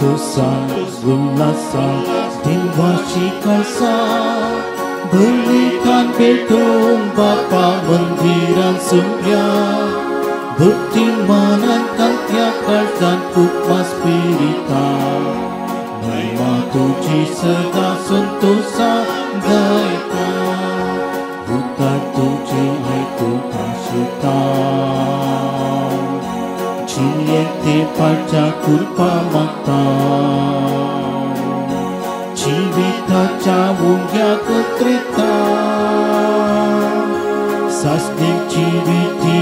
संतोषात उल्हासात देवाची कळसा बलिदान भेटून बापा मंदिरात सुटल्या भक्ती मनात त्या काळजात उपवास पिरिता महिमा तुझी सदा संतोषात गायता उतार तुझे ऐकू भाषता चिन्हे पाच्या कृपा मागता जीविताच्या मुंग्या कत्रिता सासनेची विधी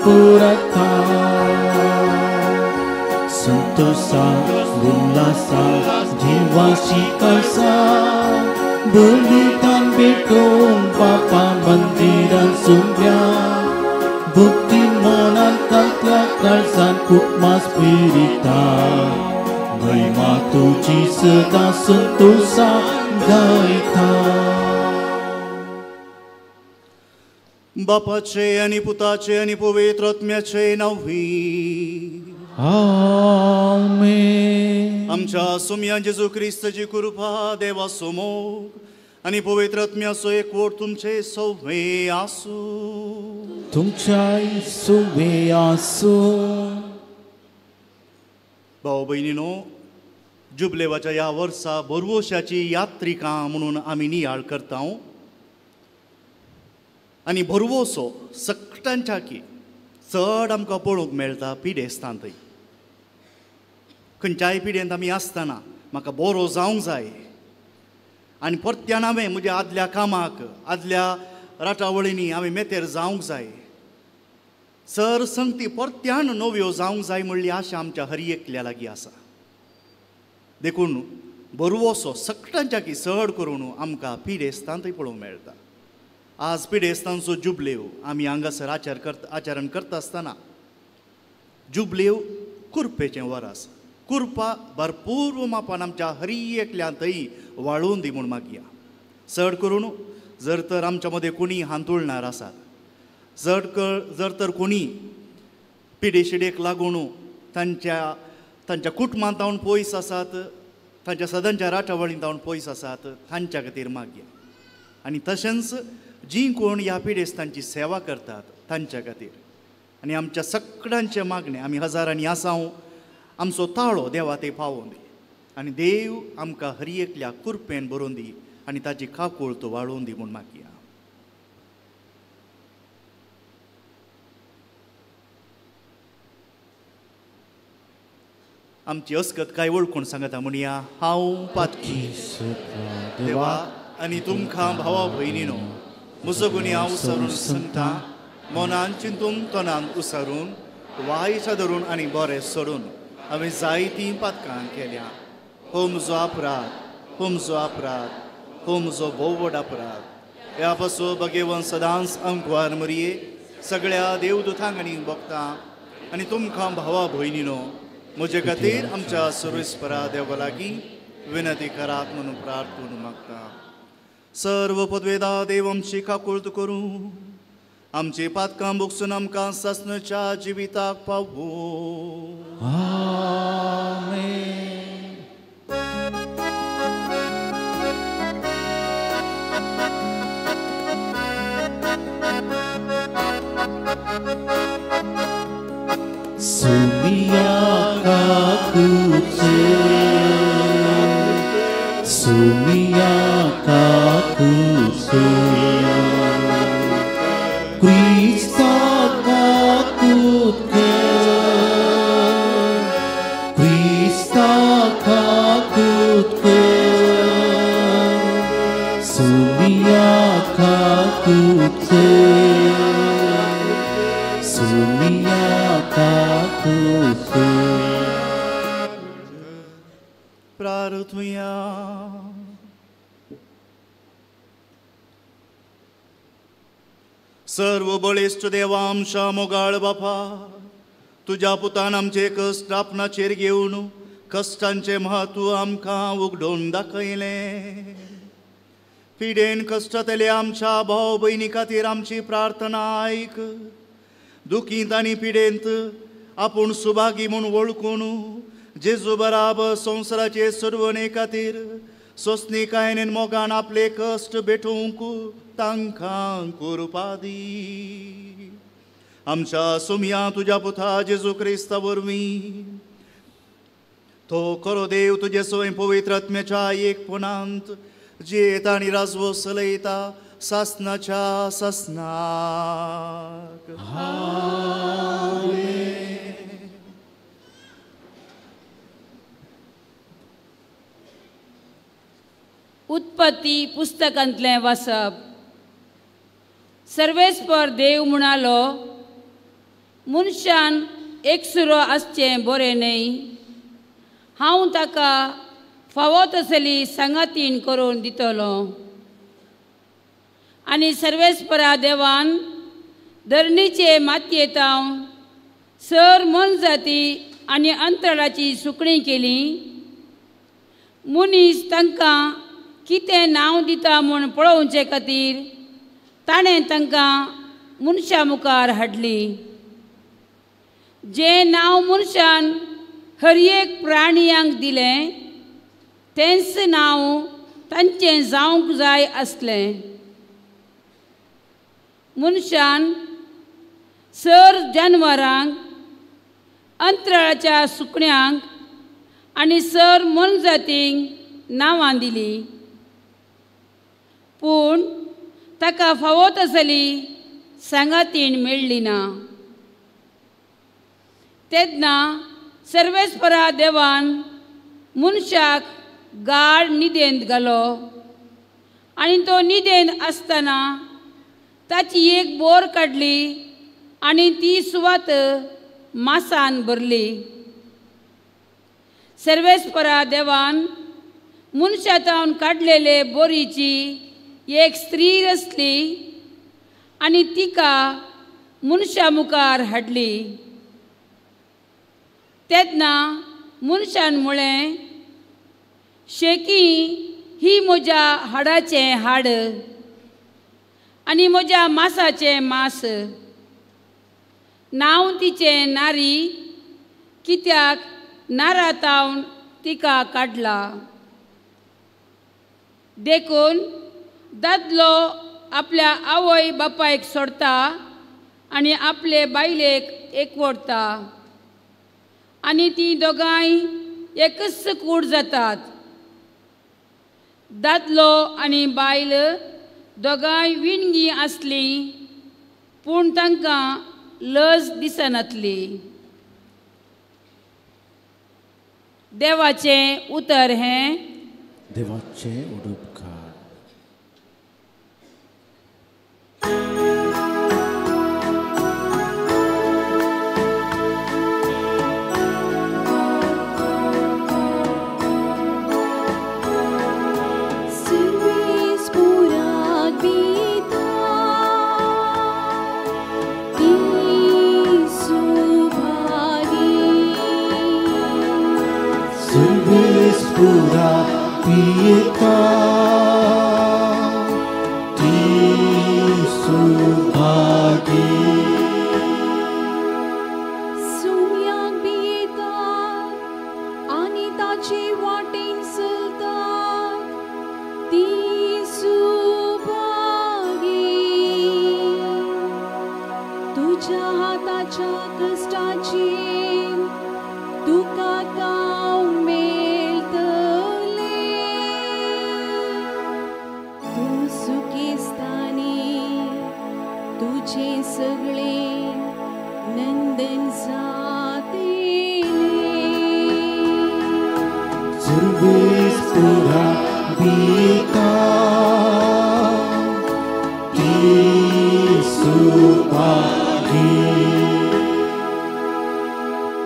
पुरता संतोषा उल्हासा देवाची कळसा बलिदान भेटून बापा मंदिरात सुटल्या भक्ती मनात त्या काळजात उपवास पिरिता महिमा तुझी सदा संतोषात गायता. बापाचे आणि पुताचे आणि पवित्र आत्म्याचे नावी आमेन. आमच्या सुम्या जेजू ख्रिस्ताची कृपा देवा समोर आणि पवित्र आत्म्याचो एकवट तुमचे सौवे आसू तुमच्या सुवे आसू. भाऊ बहिणीनो, जुबलेवाच्या या वर्सा भरवशाची यात्रिका म्हणून आम्ही नियाळ करता आणि भरवोसो सकटांच्या की चड आमकां पळोवंक मेळटा पिडेस्तान. थंय खंयच्याय पिडेंत आमी आसतना म्हाका बरो जावंक जाय आनी परत्यान हांवें म्हज्या आदल्या कामाक आदल्या राटावळींनी हांवें मेतेर जावंक जाय. सर संगती परत्यान नव्यो जावंक जाय म्हणली आशा आमच्या हर एकल्या लागीं आसा. देखून बरवोसो सकटांच्या की चड करून आमकां पिडेस्तान थंय पळोवंक मेळटा. आज पिडेस्तांचो जुबलेव आमी हांगासर आचरण करता आसतना जुबलेव कुरपेचें वर आसा. कुरपा भरपूर मापान आमच्या हर एकल्यान थंय वाळून दी म्हूण मागया. चड करून जर तर आमच्या मदें कोणी हांतुळणार आसात, जर तर कोणी पिडेशिडेक लागून तांच्या कुटुंबांत जावन पयस आसात, तांच्या सदांच्या राटावळींत जावन पयस आसात, तांच्या खातीर मागया. आनी तशेंच जीं कोण ह्या पिडेस्तांची सेवा करतात तांच्या खातीर आनी आमच्या सगळ्यांचे मागणे आमी हजारांनी आसांव आमचो ताळो देवा ते पावोवन दी आनी देव आमकां हर एकल्या कुरपेन भरून दी आनी ताची काकूळ तो वाळोवन दी म्हूण मागया. आमची अस्कत काय वळखून सांगता म्हणया. हांव पातकी देवा आनी तुमकां भावा भयणीनो म्हजो गुन्हे हांव उसरून सांगता. मनान चिंतून तोंडान उसारून वायच्या धरून आनी बरें सोडून हांवें जायतीं पातकां केल्या. हो म्हजो अपराध, हो म्हजो अपराध, हो म्हजो भोव व्हड अपराध. ह्या पासून भगेवन सदांच अंकवार मरये सगळ्या देवदूतांक आनी भक्तां आनी तुमकां भावा भयणीनो म्हजे खातीर आमच्या सर्वेस्परा देवा लागीं विनंती करात म्हणून प्रार्थना मागता. सर्व पदवेदा देव आमची काकूळट करूं आमची पातकां भोगसून आमकां सासणच्या जिविताक पावूं. आमेन. सुमिया काकूचे सुमिया काकूचे क्रिस्ता काकूचे क्रिस्ता काकूचे सुमिया काकूचे सुमिया काकूचे. प्रार्थुया. सर्व बळिश्ट देवा आमच्या मोगाळ बापा तुझ्या पुतान आमचे कश्ट आपणाचेर घेवन कश्टांचे म्हत्व आमकां उगडून दाखयलें. पिडेन कश्टांतले आमच्या भाव भयणी खातीर आमची प्रार्थना आयक. दुखींत आनी पिडेंत आपूण सुभागी म्हूण वळखून जेजू बराबर संवसाराचे सोडवणे खातीर सोंसणीकायेन मोगान आपले कश्ट भेटूंक तांकां कृपा दी. आमच्या सुमया तुज्या पुता जेजू क्रिस्ता वरवीं तो खरो देव तुजे सोय पवित्र आत्म्याच्या एकपणांत जियेता आनी राजवो चलयता सासनाच्या सासनाक. उत्पत्ती पुस्तकांतलें वाचप. सर्वेस्पर देव म्हणालो, मनशान एकसुरो आसचें बरें न्हय. हांव ताका फावो तसली सांगातीण करून दितलो. आनी सर्वेस्परा देवान धरणीचे मातयेंतावन सर मनजाती आनी अंतराळाची सुकणीं केलीं. मनीस तांकां कितें नांव दिता म्हूण पळोवचे खातीर ताणें तांकां मनशा मुखार हाडली. जें नांव मनशान हर एक प्राणियांक दिलें तेंच नांव तांचें जावंक जाय आसलें. मनशान सर जानवरांक, अंतराळाच्या सुकण्यांक आनी सर मनजातींक नांवां दिलीं. पूण ताका फावो तसली सांगातीण मेळ्ळी ना. तेन्ना सर्वेस्परा देवान मनशाक गाढ न्हिदेंत घालो. आनी तो न्हिदेंत आसतना ताची एक बोर काडली आनी ती सुवात मासान भरली. सर्वेस्परा देवान मनशांतावन काडलेले बोरीची एक स्त्री आसली आनी तिका मनशा मुखार हाडली. तेन्ना मनशान म्हळें, शेकी ही म्हज्या हाडाचें हाड आनी म्हज्या मांसाचें मांस. नांव तिचें नारी, कित्याक नारातावन तिका काडला. देखून दादलो आपल्या आवय बापायक सोडता आनी आपले बायलेक एकवटता आनी ती दोगांय एकच कूड जातात. दादलो आनी बायल दोगांय विणगी आसलीं पूण तांकां लज दिसनातली. देवाचें उतर हें. देवाचें उडोवकार. Pura pieta ti subhagi Sumya pieta ani tache watin sulta ti subhagi तुझ्या हाताच्या कष्टाची तुका गाव सगळे नंदन जाते सर्वेस्परा बीता ती सुभागी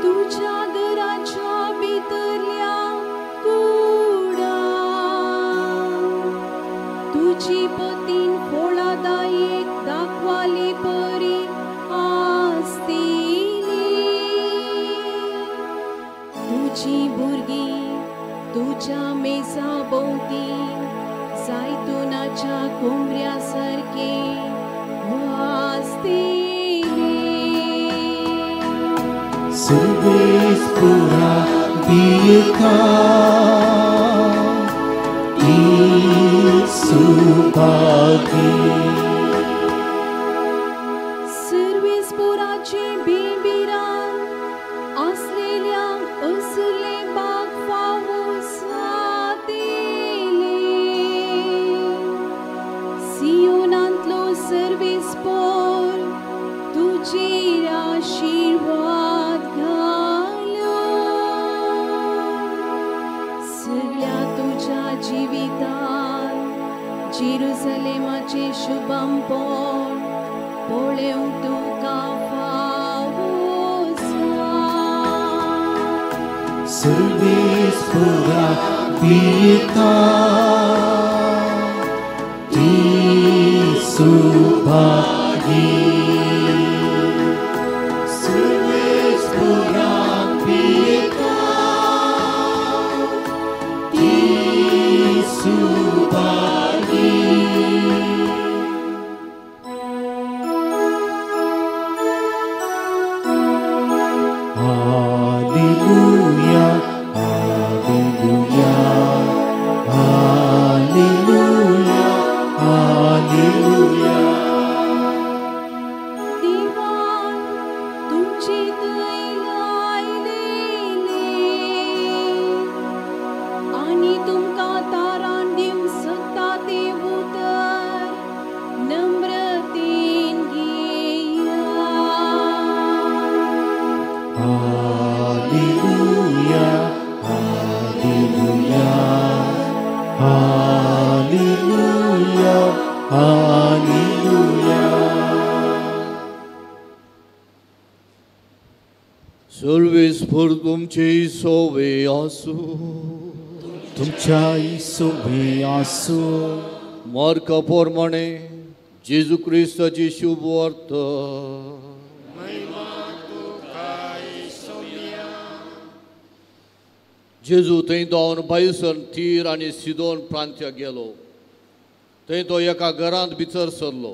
तुझ्या घराच्या भितरल्या कुडा तुझी पतीन फोळादायक दाखवाली परी आसतली तुझी भुरगीं तुझ्या मेसा भोंवती जायतुनाच्या कोंबऱ्या सारके वाजतली सर्वेस्परा पिता सुभागी सर्वेस्पोराचे बिलबिरान असलेल्या असले बाग फावूस देले सियोनांतलो सर्वेस्पोर तुझेर आशीर्वाद घालो सगळ्या तुझ्या जिवितांत जेरुसलेमाचे शुभम पळेव तुका फावूस सर्वेस्परा पिता सुभागी सर्वेस्परा पिता Subhagi Hallelujah, hallelujah, hallelujah, hallelujah. देवान तुमचे दैल आयलेले आणि तुमका तारण दिवंक शकता ते उतर नम्रतेन घेया Hallelujah, hallelujah, hallelujah, hallelujah. सर्वेस्पर तुमचे सोवे आसू तुमच्या सोबे आसो मार्का प्रमाणे जेजू क्रिस्ताची शुभ अर्थ जेजू थंय दोन बायसन तीर आनी सिदोन प्रांत्याक गेलो थंय तो एका घरांत भितर सरलो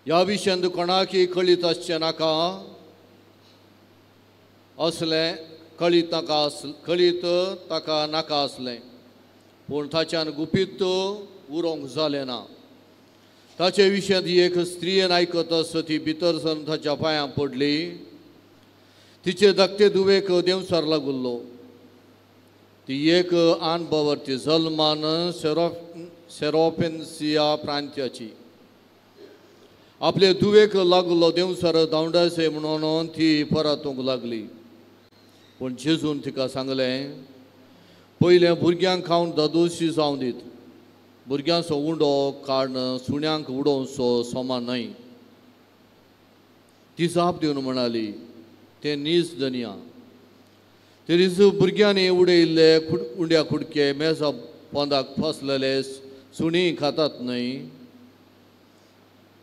ह्या विशयान कोणाकय कळीत आसचें नाका असलें कळीत ताका नाका आसलें पूण ताच्यान गुपीत उरोंक जालें ना ताचे विशयांत ही एक स्त्रीयेन आयकत आसता ती भितर सरून ताच्या पांयां पडली तिचे धाकटे धुवेक देंवचार लागुल्लो ती एक आनबवर्ती जल्मान सेरोपेन्सिया प्रांत्याची आपले धुवेक लागुल्लो देंवचार धांवडासे म्हणून ती परतूंक लागली पूण जेजून तिका सांगलें पयलें भुरग्यांक खावन दादोशी जावं दीत भुरग्यांचो उंडो काडन सुण्यांक उडोवचो समान न्हय ती जाप दिवन म्हणाली तें नीज दनया तरीच भुरग्यांनी उडयल्ले उंड्या कुडके मेजा पोंदाक फसलेले सुणी खातात न्हय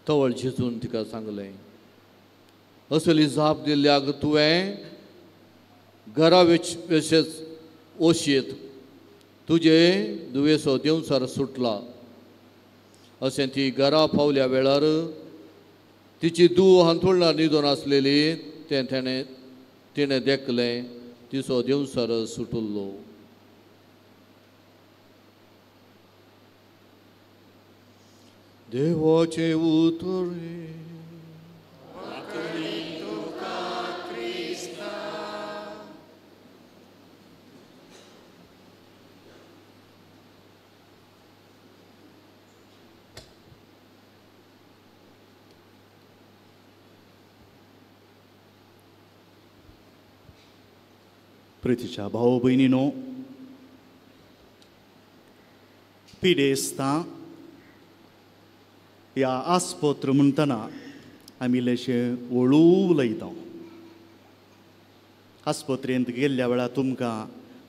तवळ जेजून तिका सांगलें असली जाप दिल्ल्याक तुवें घरा वेचेच ओशयेत तुजे दुयेसो देंवचार सुटला अशें ती घरा पावल्या वेळार तिची धूव हांतरुणार न्हिदून आसलेली तें तिणें देखलें तिचो देंवचार सुटुल्लो देवाचे उतरे प्रितीच्या भाव भयणीनो पिडेस्तां ह्या आस्पत्र म्हणटना आमी इल्लेशें हळू उलयता आस्पत्रेंत गेल्ल्या वेळार तुमकां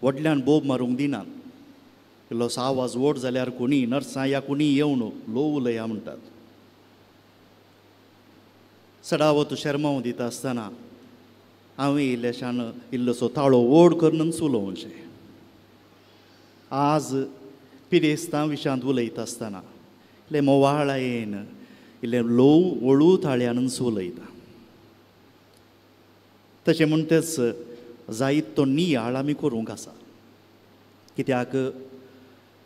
व्हडल्यान बोब मारूंक दिनात इल्लोसो आवाज व्हड जाल्यार कोणी नर्सां या कोणी येवन लो उलया म्हणटात सडावत शर्माव दिता आसतना हांवें इल्लेशान इल्लोसो ताळो व्हड करून उलोवचें आज पिडेस्तां विशयांत उलयता आसतना इल्लें मोवाळायेन इल्लें ल्हव हळू ताळ्यान उलयता तशें म्हणटच जायत तो नियाळ आमी करूंक आसा. कित्याक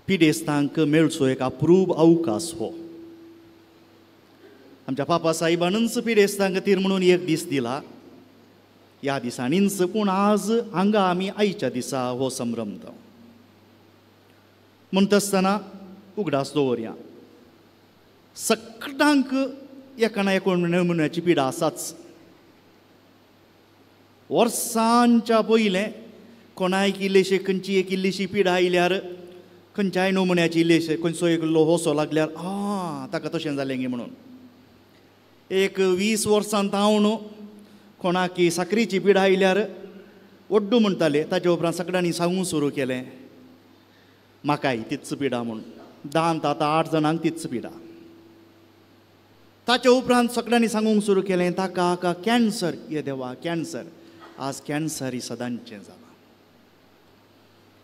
पिडेस्तांक मेळचो एक अप्रूप अवकाश हो. आमच्या पापा साहेबानच पिडेस्तां खातीर म्हणून एक दीस दिला. ह्या दिसांनीच पूण आज हांगा आमी आयच्या दिसा हो संभ्रमता. म्हणटा आसतना उगडास दवरया. सगळ्यांक एका ना एका नमुन्याची पिडा आसाच. वर्सांच्या पयलें कोणाक इल्लेशे खंयची एक इल्लीशी पिडा आयल्यार खंयच्याय नमुन्याची इल्लेशे खंयचो एक होसो लागल्यार ताका तशें जालें गे म्हणून. एक 20 वर्सां तावन कोणाक साकरीची पिडा आयल्यार ओड्डू म्हणटाले. ताचे उपरांत सगळ्यांनी सांगूंक सुरू केलें म्हाकाय तीच पिडा म्हणून. 10 आतां 8 जाणांक तीच पिडा. ताचे उपरांत सगळ्यांनी सांगूंक सुरू केलें ताका कॅन्सर. ये देवा कॅन्सर. आज कॅन्सर ही सदांचें जालां.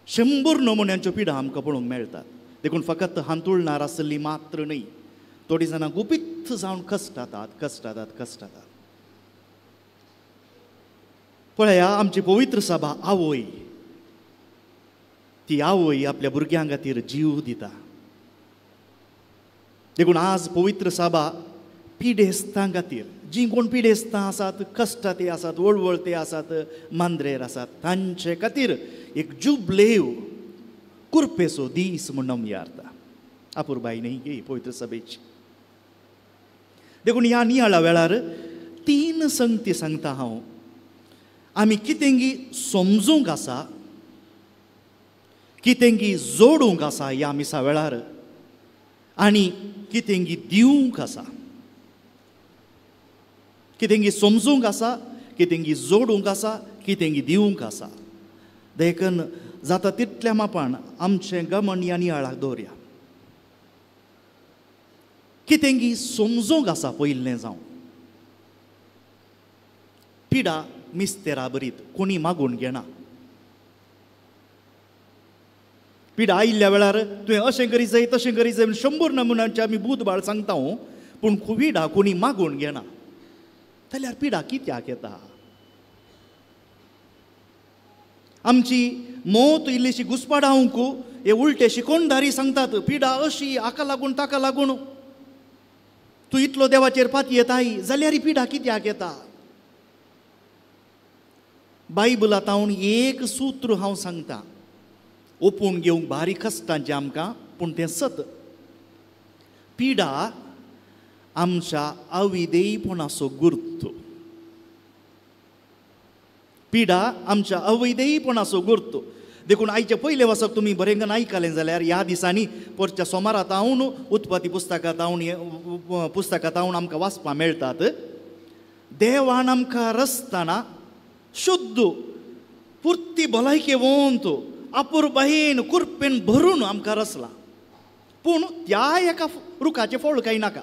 100 नमुन्यांच्यो पिडा आमकां पळोवंक मेळटात. देखून फकत हांतुळणार आसली मात्र न्ही. थोडीं जाणां गुपीत जावन कश्टातात. पळया आमची पवित्र सभा आवय. ती आवय आपल्या भुरग्यां खातीर जीव दिता. देखून आज पवित्र सभा पिडेस्तां खातीर जी कोण पिडेस्तां आसात, कश्टाते आसात, वळवळते आसात, मांद्रेर आसात तांचे खातीर एक जुबलेव कुरपेचो दीस म्हूण नमयारता. अपुरबाई न्ही गे पवित्र सभेची. देखून ह्या नियाळा वेळार 3 संगती सांगता हांव. आमी कितेंगी समजूंक आसा, कितेंगी जोडूंक आसा ह्या मिसा वेळार, आनी कितेंगी दिवंक आसा. कितेंगी समजूंक आसा, कितेंगी जोडूंक आसा, कितेंगी दिवंक आसा. देखून जाता तितल्या मापान आमचें गमन ह्या नियाळाक दवरया. कितेंगी समजूंक आसा पयलें जावन. पिडा मिस्तेरा बरीत कोणी मागून घेना. पिडा आयिल्ल्या वेळार तुवें अशें करी जाय तशें करी जाय 100 नमुन्यांचे आमी बुधबाळ सांगता पूण पिडा कोणी मागून घेना. जाल्यार पिडा कित्याक येता? आमची मोत इल्लीशी घुसपाडावंक हे उलटे शिकोणदारी सांगतात पिडा अशी हाका लागून ताका लागून. तूं इतलो देवाचेर पातयेत येताय जाल्यार ही पिडा कित्याक येता? बायबलांत हांव एक सूत्र हांव सांगता. ओपून घेवंक भारी कश्टांचें आमकां पूण तें सत. पिडा आमच्या अविधेयपणाचो गुर्त. पिडा आमच्या अवैधेयपणाचो गुर्त. देखून आयचे पयले वचप तुमी बरेंगन आयकलें जाल्यार ह्या दिसांनी परच्या सोमारात हांव उत्पत्ती पुस्तकांत हांव आमकां वाचपाक मेळटात. देवान आमकां रचतना शुद्ध पुर्ती भलायकेवंत अपुरबायेन कुरपेन भरून आमकां रचला. पूण त्या एका रुखाचें फळ कांय नाका.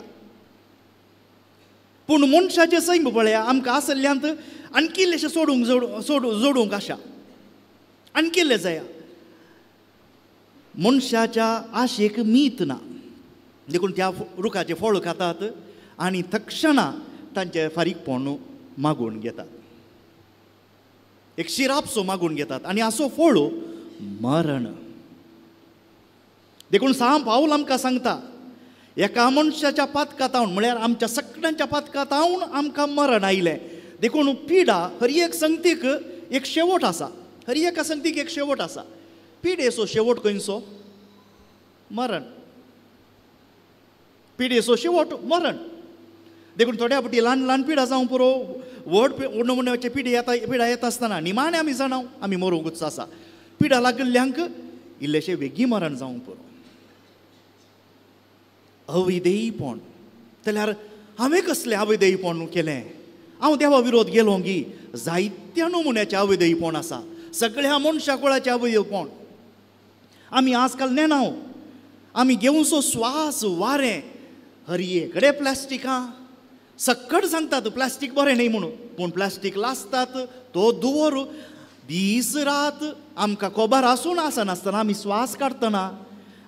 पूण मनशाचें सैम पळया आमकां आसल्ल्यांत आनी इल्लेशें जोडूंक आशा. आनी इल्लें जाया. मनशाच्या आशेक मीत ना. देखून त्या रुखाचें फळ खातात आनी तक्षणा तांचें फारीकपण मागून घेतात. एक शिरापसो मागून घेतात आनी असो फळ मरण. देखून साम पाऊल आमकां सांगता एका मनशाच्या पातकातावन म्हळ्यार आमच्या सगळ्यांच्या पातकातावन आमकां मरण आयलें. देखून पिडा हर एक संगतीक एक शेवट आसा. हर एका संगतीक एक शेवट आसा. पिडेचो शेवट खंयचो? मरण. पिडेचो शेवट मरण. देखून थोड्या फावटी ल्हान ल्हान पिडा जावं पुरो व्हड नमुन्याचे पिडा येता आसतना निमाणे आमी जाणाव आमी मरूंकूच आसा. पिडा लागल्ल्यांक इल्लेशें वेगी मरण जावंक पुरो. अविधेयपण. जाल्यार हांवें कसलें अविधेयपण केलें? हांव देवा विरोध गेलो गी. जायत्या नमुन्याचें अविधेयपण आसा. सगळ्या मनशा कुळाचें अविधेयपण आमी आजकाल नेनाव. आमी घेवचो स्वास वारें हरये कडेन प्लास्टिकां. सक्कड सांगतात प्लास्टीक बरें न्ही म्हणून पूण प्लास्टीक लासतात तो दुवर दीस रात आमकां खबर आसून आसनासतना आमी स्वास काडटना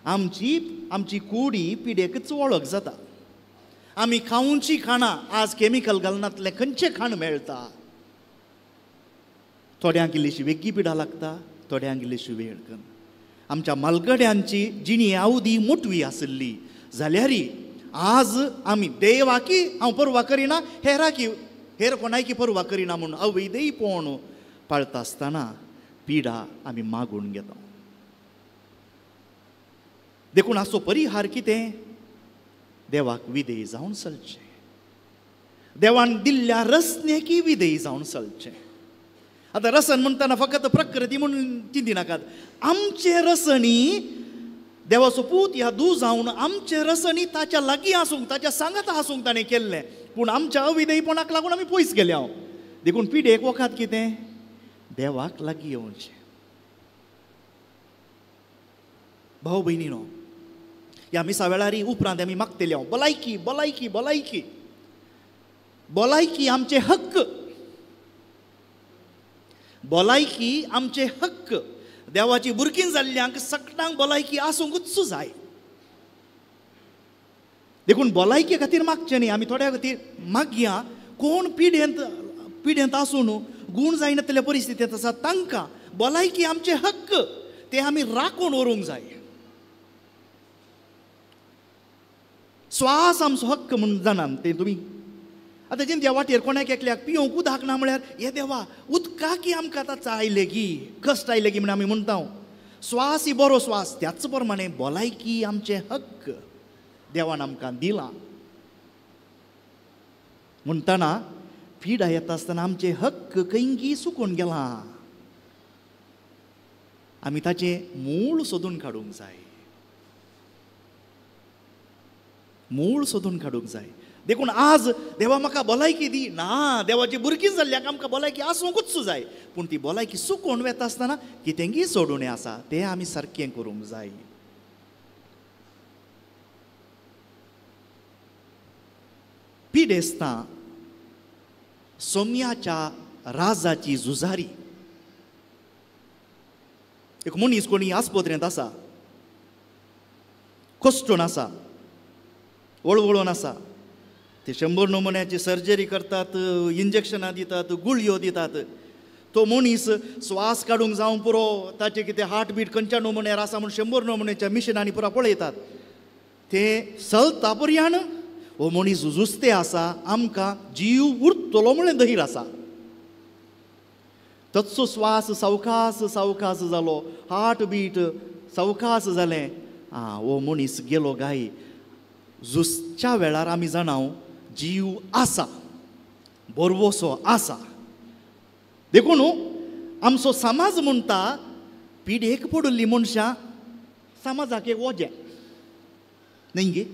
आमची कुडी पिडेकच वळख जाता. आमी खावची खाणां आज केमिकल घालनातलें खंयचें खाण मेळटा. थोड्यांक इल्लीशी वेगळी पिडा लागता, थोड्यांक इल्लीशी वेळ करून. आमच्या मालगड्यांची जिणी आवदी मोटवी आसली जाल्यारय आज आमी देवाकी हांव परवा करिना, हेराकी हेर कोणायकी परवा करिना म्हणून अवैधयपण पाळता आसतना पिडा आमी मागून घेता. देखून हाचो परिहार कितें? देवाक विधेय जावन चलचें, देवान दिल्ल्या रसनेकी विधेय जावन चलचें. आतां रसन म्हणटना फकत प्रकृती म्हणून चिंतिनाकात. आमचे रसनी देवाचो पूत ह्या दू जावन आमचे रसनी ताच्या लागीं आसूंक, ताच्या सांगात आसूंक ताणें केल्लें. पूण आमच्या अविधेयपणाक लागून आमी पयस गेले. हांव देखून पिडेक वखद कितें? देवाक लागीं येवचें. भाव भयणीनो, ह्या मिसा वेळार उपरांत आमी मागतले हांव भलायकी भलायकी भलायकी भलायकी आमचे हक्क, भलायकी आमचे हक्क. देवाची भुरगीं जाल्ल्यांक सगळ्यांक भलायकी आसूंकूच जाय. देखून भलायके खातीर मागचें न्ही, आमी थोड्या खातीर मागया. कोण पिडेंत आसून गूण जायनातल्या परिस्थितींत आसा तांकां भलायकी आमचे हक्क ते आमी राखून व्हरूंक जाय. स्वास आमचो हक्क म्हणून जाणान ते तुमी. आतां जेन्ना वाटेर कोणाक एकल्याक पिवंक उदक ना म्हळ्यार हे देवा उदकाकी आमकां आतां चायले गी, कश्ट आयले गी म्हण आमी म्हणटा. स्वास ही बरो स्वास, त्याच प्रमाणे भलायकी आमचे हक्क देवान आमकां दिला. म्हणटना पिडा येता आसतना आमचे हक्क खंयगी सुकून गेला. आमी ताचें मूळ सोदून काडूंक जाय, मूळ सोदून काडूंक जाय. देखून आज देवा म्हाका भलायकी दी ना, देवाची भुरगीं जाल्ल्याक आमकां भलायकी आसूंकूच जाय. पूण ती भलायकी सुकून वेता आसतना कितेंगी सोडून आसा तें आमी सारकें करूंक जाय. पिडेस्तां सोम्याच्या राजाची झुजारी. एक मनीस कोणी आस्पत्रेंत आसा, कश्टून आसा, वळवळून आसा. ते 100 नमुन्याची सर्जरी करतात, इंजेक्शनां दितात, गुळयो दितात. तो मनीस स्वास काडूंक जावं पुरो, ताचे कितें हार्टबीट खंयच्या नमुन्यार आसा म्हूण 100 नमुन्याच्या मिशनांनी पुरो पळयतात. ते चलता पर्यान हो मनीस झुजते आसा, आमकां जीव उरतलो म्हणून धैर्य आसा. तत्सो स्वास सावकास सावकास जालो, हार्टबीट सावकास जालें. हो मनीस गेलो गाय. झुजच्या वेळार आमी जाणाव जीव आसा, बरवोसो आसा. देखून आमचो समाज म्हणटा पिडेक पडुल्लीं मनशां समाजाक एक वजें न्ही गे.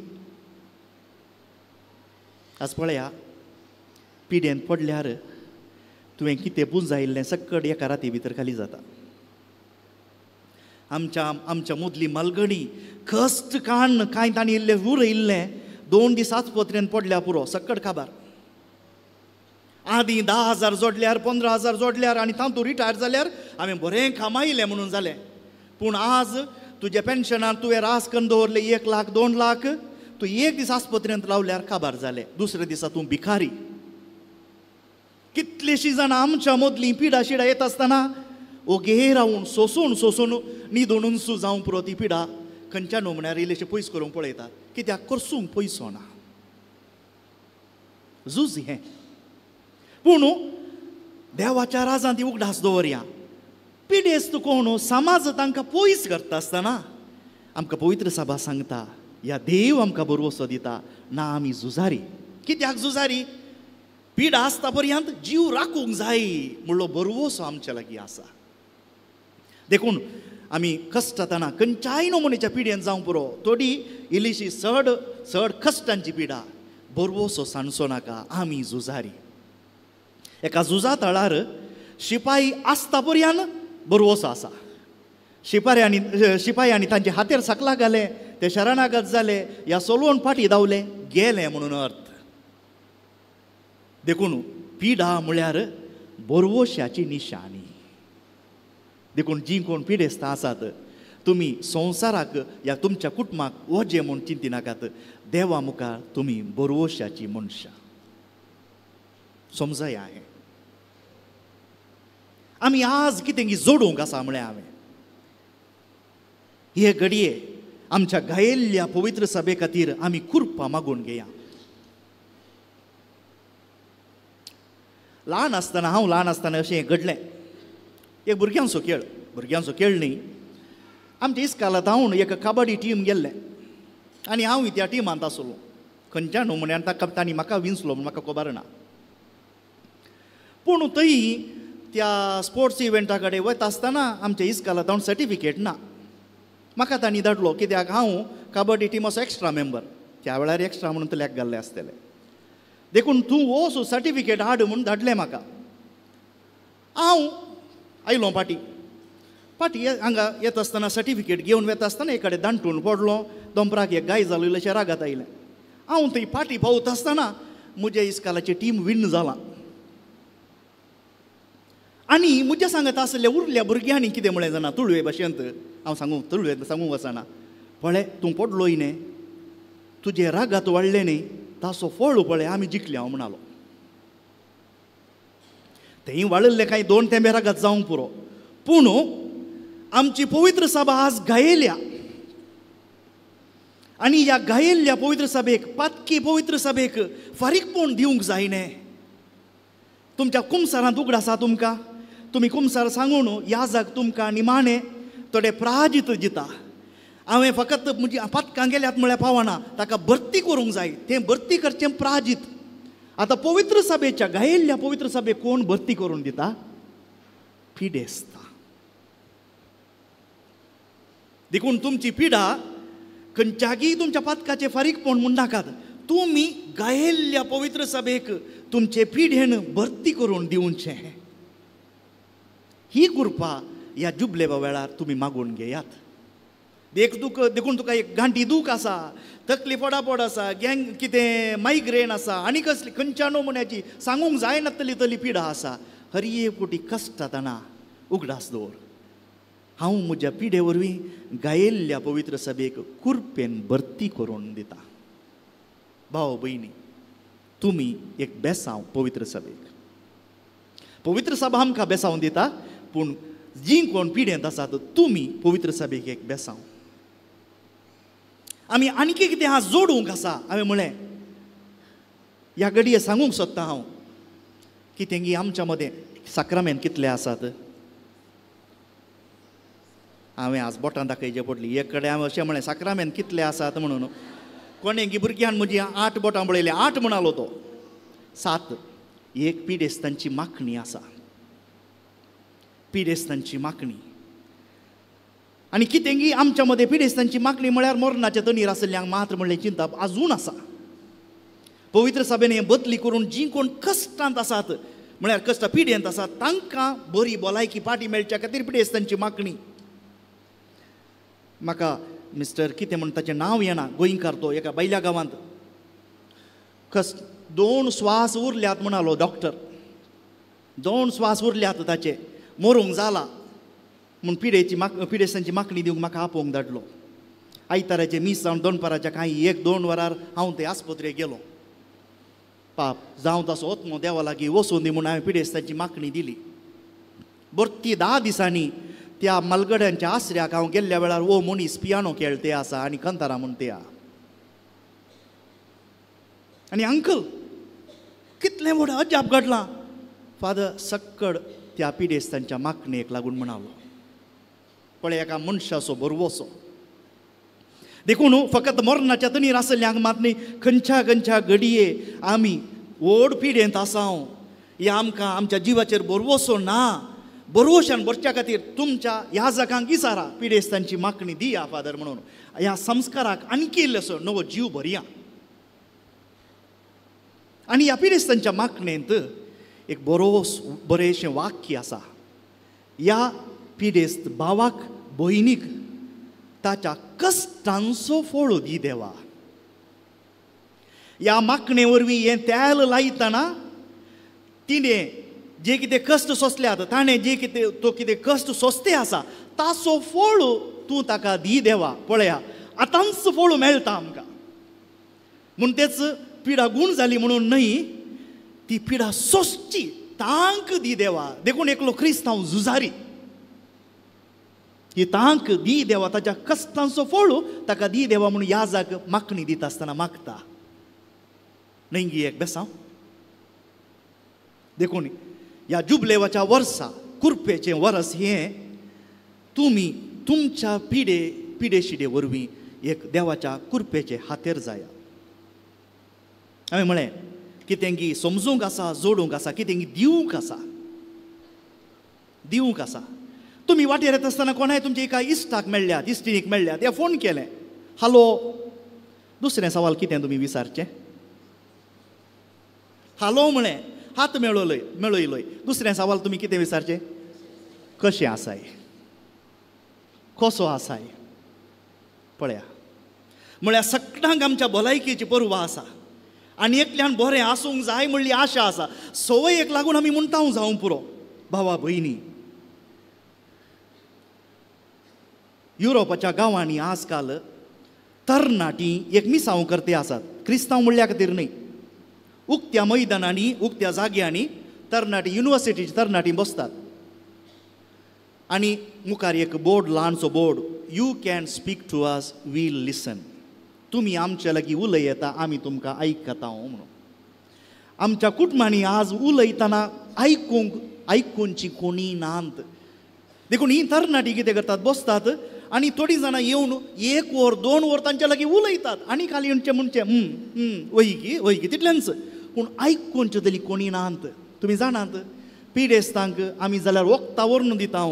आज पळया, पिडेंत पडल्यार तुवें कितें बुजायिल्लें सकट एका राती भितर खाली जाता. आमच्या मदली मालगडी कश्ट काण कांय तांणी इल्लें उरयिल्लें 2 दीस आस्पत्रेंत पडल्या पुरो सकट काबार. आदीं 10,000 जोडल्यार 15,000 जोडल्यार आनी तातूंत रिटायर जाल्यार हांवें बरें कामायलें म्हणून जालें. पूण आज तुज्या पेन्शनार तुवें रास करून दवरलें 1 लाख 2 लाख, तूं 1 दीस आस्पत्रेंत रावल्यार काबार जालें. दुसऱ्या दिसा तूं भिकारी. कितलींशीं जाणां आमच्या मदलीं पिडा शिडा येता आसतना ओगे रावून सोसून सोसून न्हिदून जावं पुरो ती पिडा खंयच्या नमुन्यार इल्लेशें पयस करूंक पळयतात. कित्याक करसूंक पयसो ना. झूज हें. पूण देवाच्या राजांत ती उगडास दवरया. पिडेस्त कोण समाज तांकां पयस करता आसतना आमकां पवित्र सभा सांगता ह्या देव आमकां बरवसो दिता. ना आमी झुजारी. कित्याक झुजारी? पिडा आसता पर्यंत जीव राखूंक जाय म्हणलो बरवसो आमच्या लागीं आसा. देखून आमी कश्टातना खंयच्याय नमुन्याच्या पिड्यान जावं पुरो, थोडी इल्लीशी चड कश्टांची पिडा बरवसो सांडचो नाका. आमी झुजारी. एका झुजा थळार शिपाई आसता पर्यंत बरवसो आसा. शिपायांनी तांचे हातेर सकला घाले, ते शरणागत जाले, ह्या सोलवून फाटी धांवले, गेले म्हणून अर्थ. देखून पिडा म्हळ्यार बरवश्याची निशाणी. देखून जी कोण पिडेस्त आसात तुमी संवसाराक या तुमच्या कुटुंबाक वजें म्हूण चिंतिनाकात. देवा मुखार तुमी बरवश्याची मनशां. समजया हें. आमी आज कितें जोडूंक आसा म्हळ्यार हांवें हे घडये आमच्या गायिल्ल्या पवित्र सभे खातीर आमी कुर्पा मागून घेया. ल्हान आसतना अशें घडलें. एक भुरग्यांचो खेळ न्ही. आमच्या इस्कालांत हांव एक कबड्डी टीम गेल्लें आनी हांवूय त्या टिमांत आसलो. खंयच्या न्हू म्हण तांणी म्हाका विंचलो म्हण म्हाका खबर ना. पूण थंय त्या स्पोर्ट्स इव्हेंटा कडेन वता आसतना आमच्या इस्कालांत हांव सर्टिफिकेट ना. म्हाका तांणी धाडलो कित्याक हांव कबड्डी टिमाचो एक्स्ट्रा मेंबर. त्या वेळार एक्स्ट्रा म्हणून तल्याक घाल्लें आसतलें. देखून तूं वच सर्टिफिकेट हाड म्हूण धाडलें म्हाका. हांव आयलो पाटी हांगा येता आसतना सर्टिफिकेट घेवन वता आसतना एक कडेन दांटून पडलो. दोंपराक एक गाय जालो इल्लेशें रागात आयलें. हांव थंय फाटी पावता आसतना म्हज्या इस्कालाची टीम विन जालां. आनी म्हज्या सांगत आसलेल्या उरल्या भुरग्यांनी कितें म्हळें जाणा तुळवे भाशेंत हांव सांगूंक वचना. पळय तूं पडलोय न्ही तुजे रागात वाडले न्ही ताचो फळ पळय आमी जिखले हांव म्हणालो. तेंय वाळिल्ले कांय 2 तेंबे रागात जावंक पुरो. पूण आमची पवित्र सभा आज गायेल्या आनी ह्या गायिल्ल्या पवित्र सभेक पातकी पवित्र सभेक फारीकपण दिवंक जायने. तुमच्या कुमसारांत उगड आसा तुमकां. तुमी कुमसार सांगून याजाक तुमकां निमाणे थोडे प्राजीत दिता. हांवें फकत म्हजी पातकां गेल्यात म्हळ्यार पावना ताका भरती करूंक जाय. तें भरती करचें प्राजीत. आतां पवित्र सभेच्या गायिल्ल्या पवित्र सभेक कोण भरती करून दिता? पिडेस्त. देखून तुमची पिडा खंयच्यागी तुमच्या पातकाचे फारीकपण म्हूण नाकात. तुमी गायिल्ल्या पवित्र सभेक तुमचे पिडेन भरती करून दिवचें. ही कृपा ह्या जुबलेबा वेळार तुमी मागून घेयात. देखून तुका एक गांठी दूख आसा, तकली पडापड आसा, कितें मायग्रेन आसा आनी कसली खंयच्या नमुन्याची सांगूंक जाय नासतली पिडा आसा. हर एक कश्ट ताना उगडास दवर. हांव म्हज्या पिडे वरवीं गायिल्ल्या पवित्र सभेक कुरपेन भरती करून दिता. भाव भयणी तुमी एक बेसांव पवित्र सभेक. पवित्र सभा आमकां बेसांव दिता पूण जी कोण पिडेंत आसात तुमी पवित्र सभेक एक बेसांव. आमी आनीक कितें हा जोडूंक आसा. हांवें म्हळें ह्या घडये सांगूंक सोदता हांव कितें की आमच्या मदें साक्रामेंत कितले आसात. हांवें आज बोटां दाखयचें पडली. एक कडेन हांवें अशें म्हळें साक्रामेंत कितले आसात म्हणून. कोणें भुरग्यान म्हजी 8 बोटां पळयले. 8 म्हणालो तो. 7 एक पिडेस्तांची माखणी आसा. पिडेस्तांची माखणी. आनी कितें की आमच्या मदें पिडेस्तांची माखणी म्हळ्यार मरणाच्या तणीर आसल्ल्यांक मात्र म्हणलें चिंता आजून आसा. पवित्र सभेन हें बदली करून जी कोण कश्टांत आसात म्हळ्यार कश्ट पिडेंत आसात तांकां बरी भलायकी पाटी मेळच्या खातीर पिडेस्तांची माखणी. म्हाका मिस्टर कितें म्हण ताचें नांव येना गोंयकार तो एका बैल्या गांवांत 2 स्वास उरल्यात म्हणालो डॉक्टर. 2 स्वास उरल्यात ताचे मरूंक जाला म्हूण पिडेस्तांची माखणी दिवंक म्हाका आपोवंक धाडलो. आयताराचे मीस जावन दनपाराच्या कांय 1-2 वरार हांव ते आस्पत्रेक गेलो. पाप जावं तसो वचमो देवा लागीं वचून दी म्हूण हांवें पिडेस्तांची माखणी दिली. भरती 10 दिसांनी त्या मलगड्यांच्या आसऱ्याक हांव गेल्ल्या वेळार वो मनीस पियानो खेळते आसा आनी कंतारा म्हूण ते आहा. आनी अंकल कितलें व्हड अजाप घडलां. फादर सक्कड त्या पिडेस्तांच्या माखणेक लागून म्हणालो. पळय एका मनशाचो बरवोसो. देखून फकत मरणाच्या तणीर आसल्ल्यांक मात न्ही खंयच्या घडये आमी व्हड पिडेंत आसांव ह्या आमकां आमच्या जिवाचेर बरवोसो ना. बरोवशान भरच्या खातीर तुमच्या ह्या जागांक इसारा पिडेस्तांची माखणी दिया फादर म्हणून. ह्या संस्काराक आनीक इल्लोसो नवो जीव भरया. आनी ह्या पिडेस्तांच्या माखणेंत एक बरेंशें वाक्य आसा. ह्या पिडेस्त भावाक भयणीक ताच्या कश्टांचो फळ दी देवा. ह्या माखणे वरवीं हें तेल लायतना तिणें जे कितें कश्ट सोंसल्यात ताणें जे कितें कश्ट सोंसते आसा ताचो फळ तूं ताका दी देवा. पळया आतांच फळ मेळटा आमकां म्हूण तेच पिडा गूण जाली म्हणून न्हय ती पिडा सोंसची तांक दी देवा. देखून एकलो क्रिस्तांव झुजारी ही तांक दी देवा ताच्या कश्टांचो फळ ताका दी देवा म्हणून याजाक मागणी दिता आसतना मागता. नेंगी एक बेसांव. देखून ह्या जुबलेवाच्या वर्सा कुरपेचें वर्स हें तुमी तुमच्या पिढे शिडे वरवीं एक देवाच्या कुरपेचे हातेर जाया. हांवें म्हळें कितेंगी समजूंक आसा, जोडूंक आसा, कितेंगी दिवंक आसा, दिवंक आसा. तुमी वाटेर येता आसतना कोणाय तुमच्या एका इश्टाक मेळ्ळ्यात, इश्टिणीक मेळ्ळ्यात, ते फोन केलें, हालो. दुसरें सवाल कितें तुमी विचारचें? हालो म्हळें, हात मेळयलोय. दुसरें सवाल तुमी कितें विचारचें? कशें आसाय, कसो आसाय. पळया, म्हळ्यार सगळ्यांक आमच्या भलायकेची पर्वा आसा आनी एकल्यान बरें आसूंक जाय म्हणली आशा आसा. सवयेक लागून आमी म्हणटाव जावं पुरो. भावा भयणी, युरोपाच्या गांवांनी आजकाल तरणाटी एक मिसांव करते आसात. क्रिस्तांव म्हणल्या खातीर न्हय, उक्त्या मैदानांनी, उक्त्या जाग्यांनी तरणाटी, युनिवर्सिटीची तरणाटी बसतात आनी मुखार एक बोर्ड, ल्हानसो board, you can speak to us, will listen. तुमी आमचे लागीं उलय येता, आमी तुमकां आयकता म्हणून. आमच्या कुटुंबांनी आज उलयतना आयकूनची कोणी नांत. देखून ही तरणाटी कितें करतात, बसतात आनी थोडीं जाणां येवन 1 वर 2 वर तांच्या लागीं उलयतात आनी खाली म्हणचे वयकी तितलेंच. पूण आयकूनचे तरी कोणी नांत. तुमी जाणात, पिडेस्तांक आमी जाल्यार वखदां व्हरून दिता,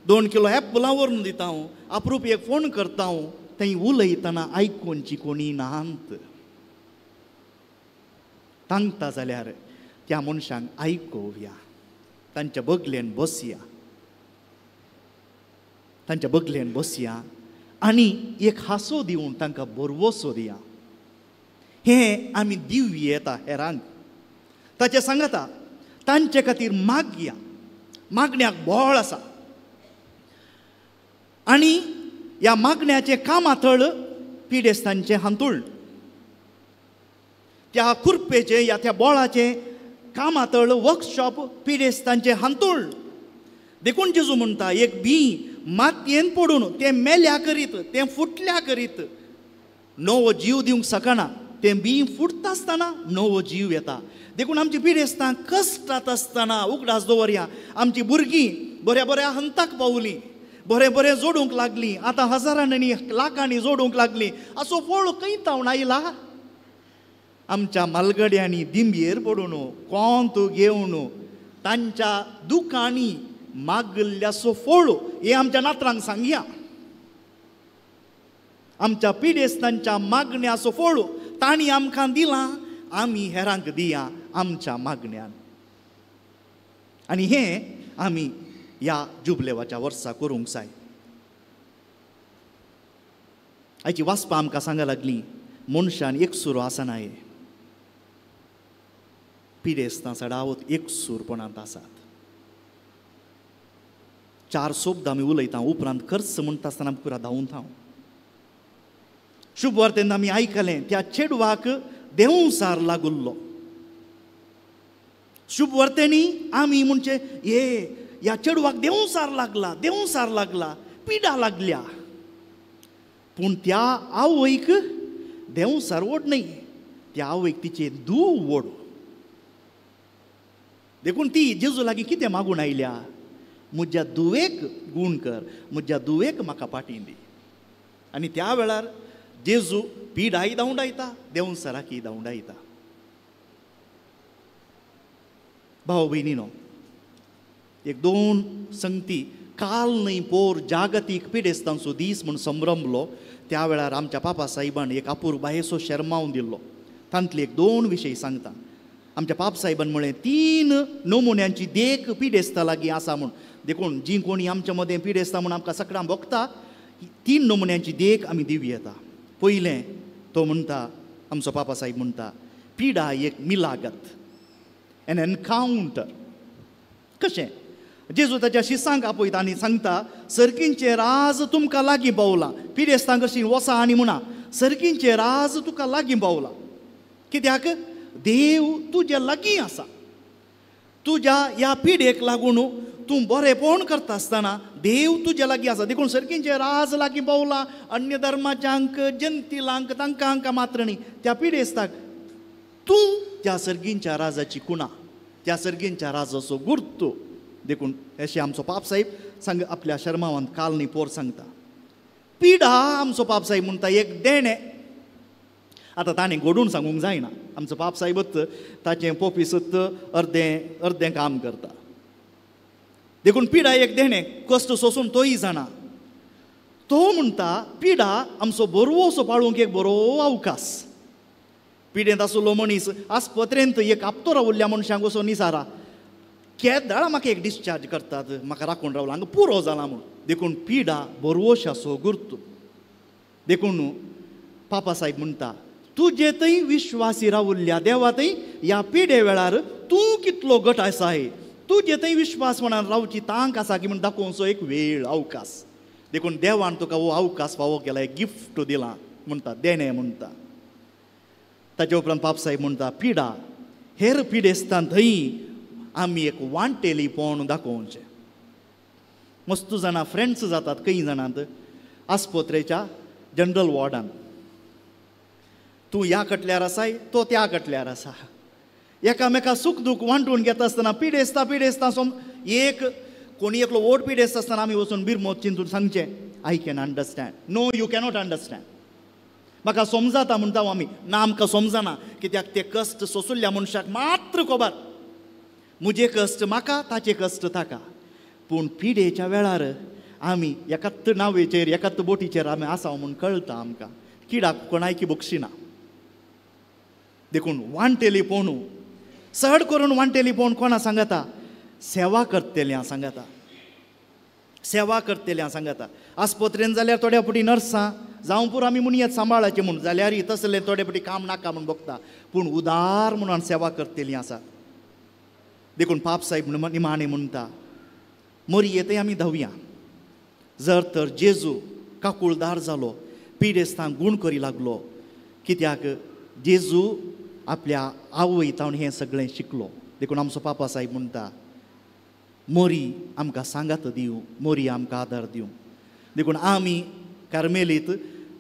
2 किलो एप्पलां व्हरून दिता, अप्रूप एक फोन करता, थंय उलयतना आयकूनची कोणी नांत. सांगता जाल्यार त्या मनशांक आयकोवया, तांच्या बगलेन बसया, तांच्या बगलेन बसया आनी एक हांसो दिवन तांकां बरवसो दिया. हें आमी दिवं येता हेरांक. ताचे सांगता तांचे खातीर मागया. मागण्याक बोळ आसा आनी ह्या मागण्याचें कामातळ पिडेस्तांचें हांतुळ. त्या कुरपेचें या त्या बोळाचें कामातळ वर्कशॉप पिडेस्तांचें हांतुळ. देखून जेजू म्हणटा, एक बी मातयेन पडून तें मेल्या करीत, तें फुटल्या करीत नवो जीव दिवंक शकना. तें बी फुटता आसतना नवो जीव येता. देखून आमची पिडेस्तां कश्टांत आसतना उगडास दवरया. आमची भुरगीं बऱ्या बऱ्या हंताक पावलीं, बरें बरें जोडूंक लागलीं, आतां हजारांनी लाखांनी जोडूंक लागलीं. असो फळ खंय तावन आयला? आमच्या मालगड्यांनी दिंबयेर पडून कोंत घेवन तांच्या दुखांनी मागल्याचो फळ हे आमच्या नातरांक सांगया. आमच्या पिडेस्तांच्या मागण्याचो फळ तांणी आमकां दिलां, आमी हेरांक दिया आमच्या मागण्यान. आनी हें आमी ह्या जुबलेवाच्या वर्सा करूंक जाय. हाची वाचपां आमकां सांगा लागलीं, मनशान एकसुरो आसनाय, पिडेस्तां सदांच एकसूरपणांत आसात. 4 शब्द आमी उलयता, उपरांत खर्च म्हणटा आसतना आमी पुरा धांवून थांव. शुभ वार्तेन आमी आयकलें, त्या चेडवाक देंवसार लागुल्लो. शुभ वार्तेनी आमी म्हणचे ह्या चेडवाक देंवसार लागला, पिडा लागल्या. पूण त्या आवयक देंवसार ओड न्हय, त्या आवयक तिचे दूव ओड. देखून ती जेजू लागीं कितें मागून आयल्या, म्हज्या दुवेक गूण कर, म्हज्या दुवेक म्हाका पाटी दी. आनी त्या वेळार जेजू पिडाय धांवडायता, देंवसाराकी धांवडायता. भाव भयणीनो, 1-2 संगती काल न्हय पोर जागतीक पिडेस्तांचो दीस म्हूण संभ्रमलो. त्या वेळार आमच्या पापा साहेबान एक अपुरबायेचो शर्मावन दिल्लो. तांतले 1-2 विशय सांगता. आमच्या पाप साहेबान म्हळें 3 नमुन्यांची देख पिडेस्तां लागीं आसा म्हूण. देखून जी कोणी आमच्या मदें पिडेस्तां म्हूण आमकां सगळ्यांक भोगता, 3 नमुन्यांची देख आमी दिवं येता. पयलें तो म्हणटा, आमचो पापा साहेब म्हणटा, पिडा एक मिलागत, एन एनकावंटर. कशें? जेजू ताच्या शिसांक आपयता आनी सांगता, सर्कींचें राज तुमकां लागीं पावलां. पिडेस्तांक अशीं वसा आनी म्हणा, सर्कींचें राज तुका लागीं पावलां. कित्याक? देव तुज्या लागीं आसा. तुज्या ह्या पिढेक लागून तूं बरेपण करता आसतना देव तुज्या लागीं आसा. देखून सर्गींचे राज लागीं पावला. अन्य धर्माच्यांक जंतिलांक तांकां हांकां मात्र न्ही, त्या पिडेस्ताक तूं त्या सर्गींच्या राजाची कुणा, त्या सर्गींच्या राजाचो गुर्तो. देखून अशें आमचो पाप साहेब सांग आपल्या शर्मावान काल न्ही पोर सांगता. पिडा आमचो पाप साहेब म्हणटा एक देणे. आतां ताणें घडोवन सांगूंक जायना. आमचो पाप साहेबच ताचें पोफिसच अर्दें काम करता. देखून पिडा एक देणे कश्ट सोसून तोय जाणा. तो म्हणटा पिडा आमचो बरोसो पाळूंक एक बरो अवकाश. पिडेंत आसलो मनीस आस्पत्रेंत एक आपतो रावल्ल्या मनशांक वचून निसारा केदाळ म्हाका एक डिस्चार्ज करतात, म्हाका राखून रावला हांगा पुरो जाला म्हूण. देखून पिडा बरोशाचो गुर्तू. देखून पापा साहेब म्हणटा तुजे थंय विश्वासी रावल्ल्या देवा थंय ह्या पिडे वेळार तूं कितलो घट आसा हे तुजे थंय विश्वास म्हणान रावची तांक आसा की म्हण दाखोवचो एक वेळ अवकाश. देखून देवान तुका हो अवकाश फावो केला, एक गिफ्ट दिला म्हणटा, देणे म्हणटा. ताचे उपरांत पाप साहेब म्हणटा पिडा हेर पिडेस्तान थंय आमी एक वांटेलीपण दाखोवचें. मस्त जाणां फ्रेंड्स जातात कई जाणांत आस्पत्रेच्या जनरल वॉर्डान. तूं ह्या कटल्यार आसाय तो त्या कटल्यार आसा. एकामेका सूख दूख वांटून घेता आसतना पिडेस्ता एक कोणी एकलो वोट पिडेस्त आसतना आमी वचून बिरमोत चिंतून सांगचें I can understand. No you cannot understand. म्हाका समजाता म्हणटा आमी ना आमकां समजना कित्याक ते कश्ट सोंसुल्ल्या मनशाक मात्र खबर. म्हजे कश्ट म्हाका ताचे कश्ट ताका. पूण पिडेच्या वेळार आमी एकाच नावेचेर एकाच बोटीचेर आमी आसा म्हूण कळटा आमकां. किडाक कोणायकी बक्षिना. देखून वांटेलीपण चड करून वांटेलीपण कोणा सांगता सेवा करतल्या सांगता. सेवा करतल्या सांगता. आस्पत्रेन जाल्यार थोड्या फावटी नर्सां जावं पुरो आमी मुनियत सांबाळाचें म्हूण जाल्यार तसलें थोडे फावटी काम नाका म्हूण बगता. पूण उदार म्हणून सेवा करतलीं आसात. देखून पाप साहेब निमाणें म्हणटा मोरये आमी धांवया. जर तर जेजू काकुळदार जालो पिडेस्तांक गूण करी लागलो कित्याक जेजू आपल्या आवय तावन हें सगळें शिकलो. देखून आमचो पापा साहेब म्हणटा मोरी आमकां सांगात दिवं, मोरी आमकां आदार दिवं. देखून आमी कार्मेलीत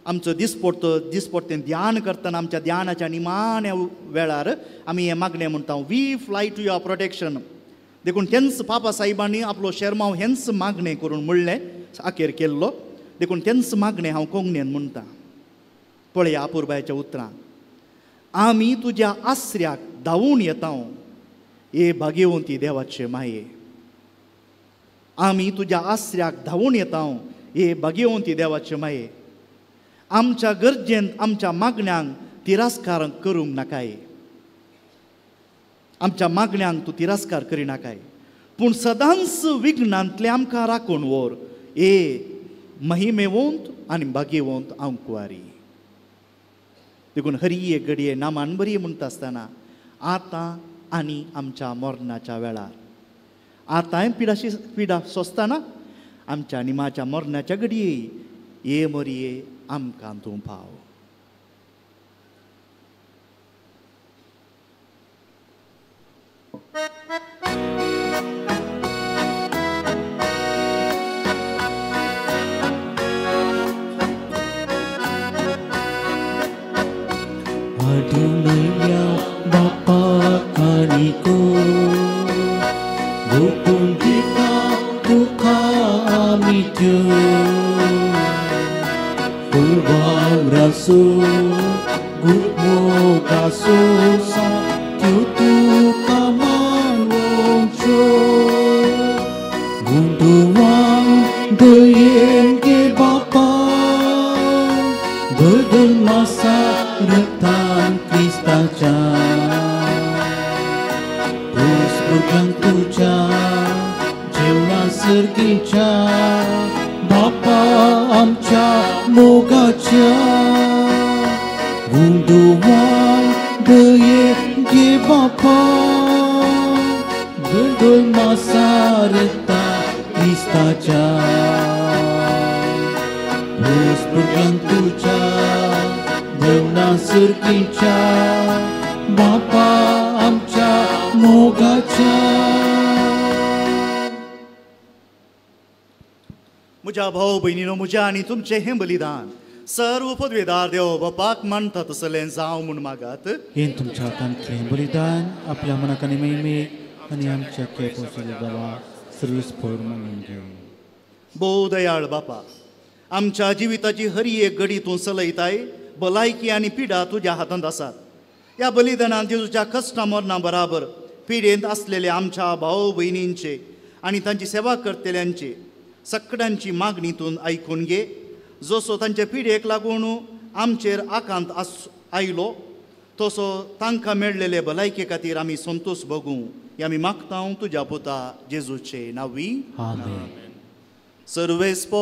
आमचो दिसपडटें ध्यान करतना आमच्या ध्यानाच्या निमाण्या वेळार आमी हें मागणें म्हणटा we fly to your protection. देखून तेंच पापा साहेबांनी आपलो शर्माव हेंच मागणें करून म्हणलें आखेर केल्लो. देखून तेंच मागणें हांव कोंकणीन म्हणटा. पळया अपुर्बायच्या उतरां. आमी तुज्या आसऱ्याक धांवून येता हे भाग्यवंती देवाचे माये. आमी तुज्या आसऱ्याक धांवून येता हे भाग्यवंती देवाचे माये. आमच्या गरजेंत आमच्या मागण्यांक तिरस्कार करूंक नाकाय. आमच्या मागण्यांक तूं तिरस्कार करिनाकाय. पूण सदांच विघ्नांतले आमकां राखून व्हर हे महिमेवंत आनी भाग्यवंत आंकवारी. देखून हरी एक घडये नामान बरी म्हणटा आसतना आतां आनी आमच्या मरणाच्या वेळार. आतांय पिडा सोंसतना आमच्या निमाच्या मरणाच्या घडये हे मरये आमकां तूं पाव. Adonai Bapa kaniku hukum kita duka amitu Purbang rasul gutmo kasusa tutu kamanongcho gunduang doyen ke Bapa bedel masa retan Kristaca terus bergang tuja jewa sergica Bapa amca mogaca gunduan deye ge Bapa bedel masa retan Kristaca terus bergang tuja Nasir kinca Bapa amca mogaca म्हज्या भाव भयणीनो, म्हज्या आनी तुमचें हें बलिदान सर्व पदवेदार देव बापाक मानता तसलें जावं म्हूण मागात. हें तुमच्या हातांतलें बलिदान आपल्या मनाक आनी मैमे आनी आमच्या केपें देवा सर्वेस्पर म्हणून घेव. भोव दयाळ बापा, आमच्या जिविताची हर एक घडी तूं चलयताय. भलायकी आनी पिडा तुज्या हातांत आसात. ह्या बलिदानांत जेजूच्या कश्टा मरणा बराबर पिडेंत आसलेल्या आमच्या भाव भयणींचे आनी तांची सेवा करतल्यांचे सगळ्यांची मागणी तूं आयकून घे. जसो तांचे पिडेक लागून आमचेर आकांत आयलो तसो तांकां मेळलेले भलायके खातीर आमी संतोश भोगूं हें आमी मागता तुज्या पुता जेजूचे नांवी. आमेन. सर्वेस्पो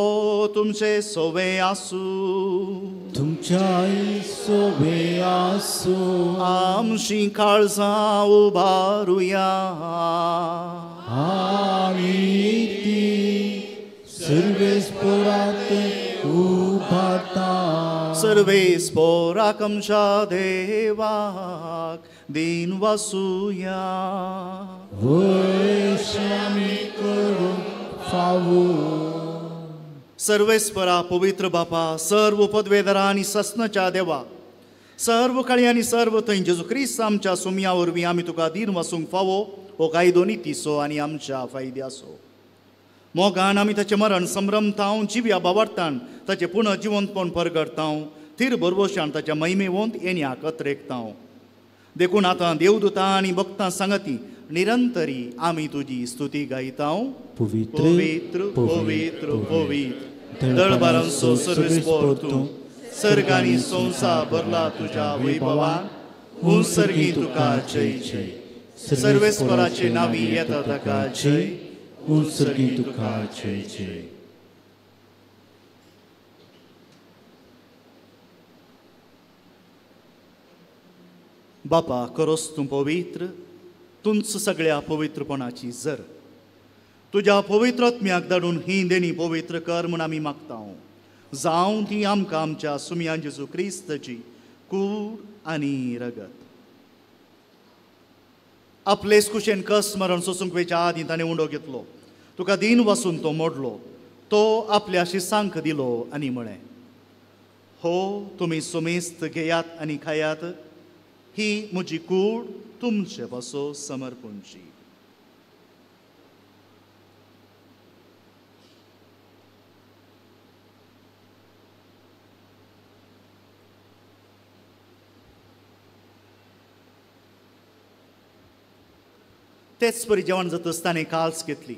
तुमचे सोवे आसूं. तुमच्याय सोबे आसूं. आमची काळजां उबारुया. आमी ती सर्वेस्परात उबारता. सर्वेस्पोराक आमच्या देवाक दिन वासुया. वैशामी करून फावो. सर्वेस्परा पवित्र बापा, सर्व पदवेदारा आनी सस्नाच्या देवा, सर्व काळी आनी सर्व थंय जेजू क्रिस्त आमच्या सुमया वरवीं आमी तुका दिन वासूंक फावो हो कायदो नितीसो आनी आमच्या फायद्याचो. मोगान आमी ताचें मरण संभ्रमतां जिव्या बाबार्थान ताचें पुनः जिवंतपण परगडतां. थीर बरवशान ताच्या महिमेवंत येण्याक कत्रेकतां. देखून आतां देवदूतां आनी भक्तां सांगती निरंतरी आमी तुजी स्तुती गायतां. पवित्र पवित्र पवित्र पवित्र दळबारांचो सर्वेस्पोर तूं. सर्गांनी संवसार भरला तुज्या वैभवान. सर्गी तुका जय जय. सर्वेस्पराचे नांवी येता ताका जय. सर्गी तुका जय जय. बापा, करोस तूं पवित्र. तुंच सगळ्या पवित्रपणाची जर. तुज्या पवित्र आत्म्याक धाडून ही देणी पवित्र कर म्हूण आमी मागतां. जावं ती आमकां आमच्या सुमया जेजू क्रिस्ताची कूड आनी रगत. आपलेच कुशेन कस मरण सोसूंक वेच्या आदीं ताणें उंडो घेतलो. तुका दिन वासून तो मोडलो. तो आपल्या शिसांक दिलो आनी म्हळें, हो तुमी सुमेस्त घेयात आनी खायात. ही म्हजी कूड तुमचे बसो समर्पणची. तेच परी जेवण जाता ताणें काल्स घेतली.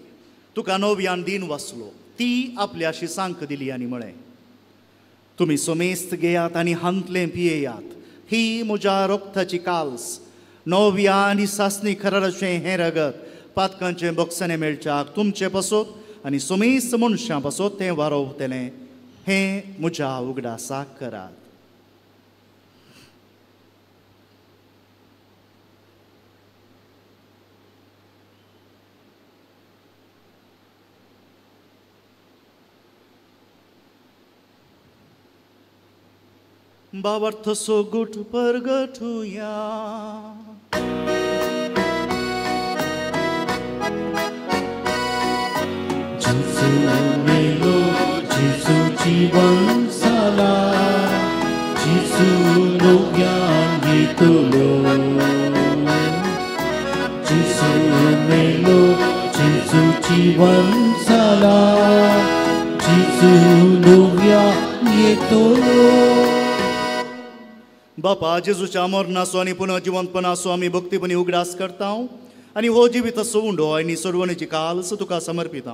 तुका नव्यान दिन वाचलो. ती आपल्या शिसांक दिली आनी म्हळें, तुमी सोमेस्त घेयात आनी हांतलें पियेयात. ही म्हज्या रोगताची काल्स. नव्या आनी सासणी खरारचें हें रगत पातकांचें बक्षाने मेळच्याक तुमचे पासत आनी सोमेस्त मनशां पासत तें वारोवतलें. हें म्हज्या उगडासाक करात. बाबार्थसो गुट परगटुया. जेजू मेलो, जेजू जीवन जाला. जेजू नव्यान येतलो. जेजू मेलो, जेजू जीवन जाला. जेजू नव्यान येतलो. बापा, जेजूच्या मरणाचो आनी पुनः जिवंतपणाचो आमी भक्तीपणी उगडास करता आनी हो जिविताचो उंडो आनी सोडवणेची काल्स तुका समर्पिता.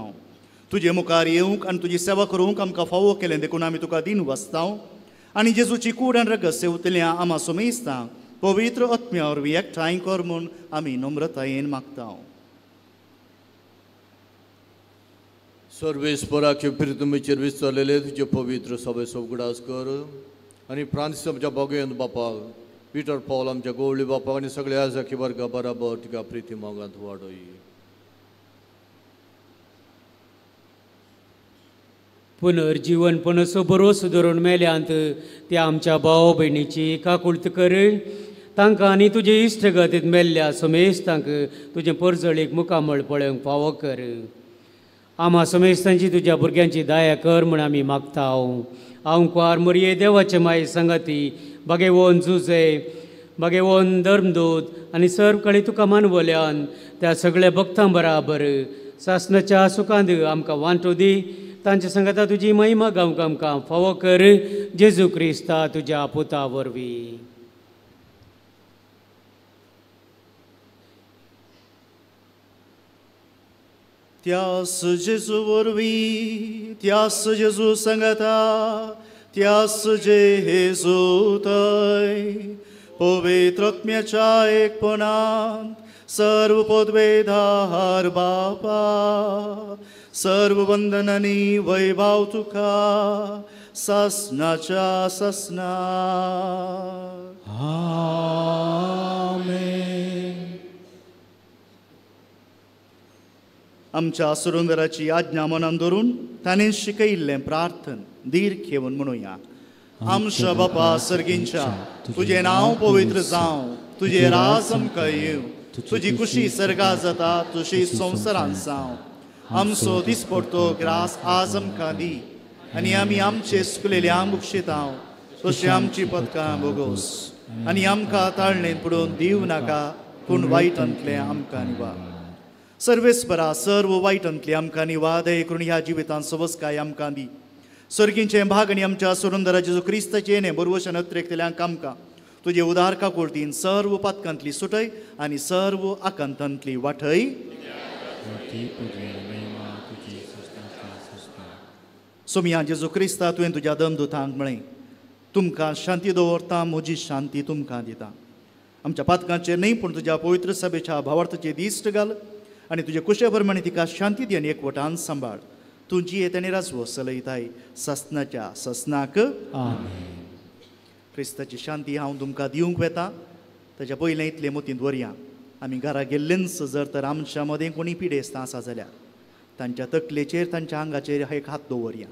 तुजे मुखार येवंक आनी तुजी सेवा करूंक आमकां फावो केलें देखून आमी तुका दिन वाचता आनी जेजूची कूड आनी रगत सेवतल्या आमा सोमेस्तां पवित्र आत्म्या वरवीं एकठांय कर म्हूण आमी नम्रतायेन मागता. सर्वेस्पराचे प्रितमेचेर विस्तारलेले तुजे पवित्र सभेचो उगडास कर आनी फ्रांसीस आमच्या भोगयंत बापाक, पिटर पॉल आमच्या गोवळी बापाक आनी सगळ्या जाकी वर्गा बराबर तिका प्रिती मोगांत वाडय. पुनर्जीवनपणाचो बरोस धरून मेल्यांत त्या आमच्या भाव भयणीची काकुळत कर. तांकां आनी तुजे इश्टगतींत मेल्ल्या सोमेस्तांक तुजे परजळीक मुखामळ पळोवंक फावो कर. आम्हा समेस्तांची तुझ्या भुरग्यांची दया कर म्हण आमी मागता हांव कुंवार मरये देवाचे माय संगती भगेवोन जुजे भगेवोन धर्मदूत आनी सर्व कळे तुका मानवल्यान त्या सगळ्या भक्तां बराबर सासणाच्या सुखांत आमकां वांटो दी तांच्या संगता तुजी महिमा गावंक आमकां फावो कर जेजू क्रिस्ता तुज्या पुता वरवीं. त्यास जेजू वरवीं त्यास जेजू संगता त्यास जेजू थंय पवित्र आत्म्याच्या एकपणांत सर्व पदवेधार बापा सर्व वंदनांनी वैभव तुका सासणाच्या सासना. आमेन. आमच्या सुरुंदराची आज्ञा मनान धरून ताणें शिकयिल्लें प्रार्थन धीर घेवन म्हणुया. आमच्या बापा सर्गींच्या तुजें नांव पवित्र जावं तुजें राज आमकां येवं तुजी खुशी सर्गा जाता तुजी संवसारांत जावं. आमचो दिसपडटो ग्रास आज आमकां दी आनी आमी आमचे चुकलेल्यांक बक्षितांव तशें आमची पदकां बोगोस आनी आमकां ताळणेंत पडून दिवं नाका पूण वायटांतलें आमकां निवार. सर्वेस्परा सर्व वायटांतली आमकां निवाद दय करून ह्या जिवितांत सवस्काय आमकां दी. सर्गींचे भाग आनी आमच्या सुरुंदरा जेजू क्रिस्ताचे येणे बरोवशें नत्रेकतल्यांक आमकां तुजे उदार काकुळटीन सर्व पातकांतली सुटय आनी सर्व आकांतांतली वाटय. सोमिया जेजू क्रिस्ता तुवें तुज्या दमदुतांक म्हळें तुमकां शांती दवरता म्हजी शांती तुमकां दिता. आमच्या पातकांचेर न्ही पूण तुज्या पवित्र सभेच्या भावार्थाचेर दिश्ट घाल आनी तुजे कुशे प्रमाणे तिका शांती दी आनी एकवटान सांबाळ. तुजी येतानी राजवो चलयताय ससनाच्या ससनाक. क्रिस्ताची शांती हांव तुमकां दिवंक वेता. ताच्या पयलें इतलें मतींत दवरया आमी घरा गेल्लेंच जर तर आमच्या मदें कोणी पिडेस्त आसा जाल्यार तांच्या तकलेचेर तांच्या आंगाचेर एक हात दवरया.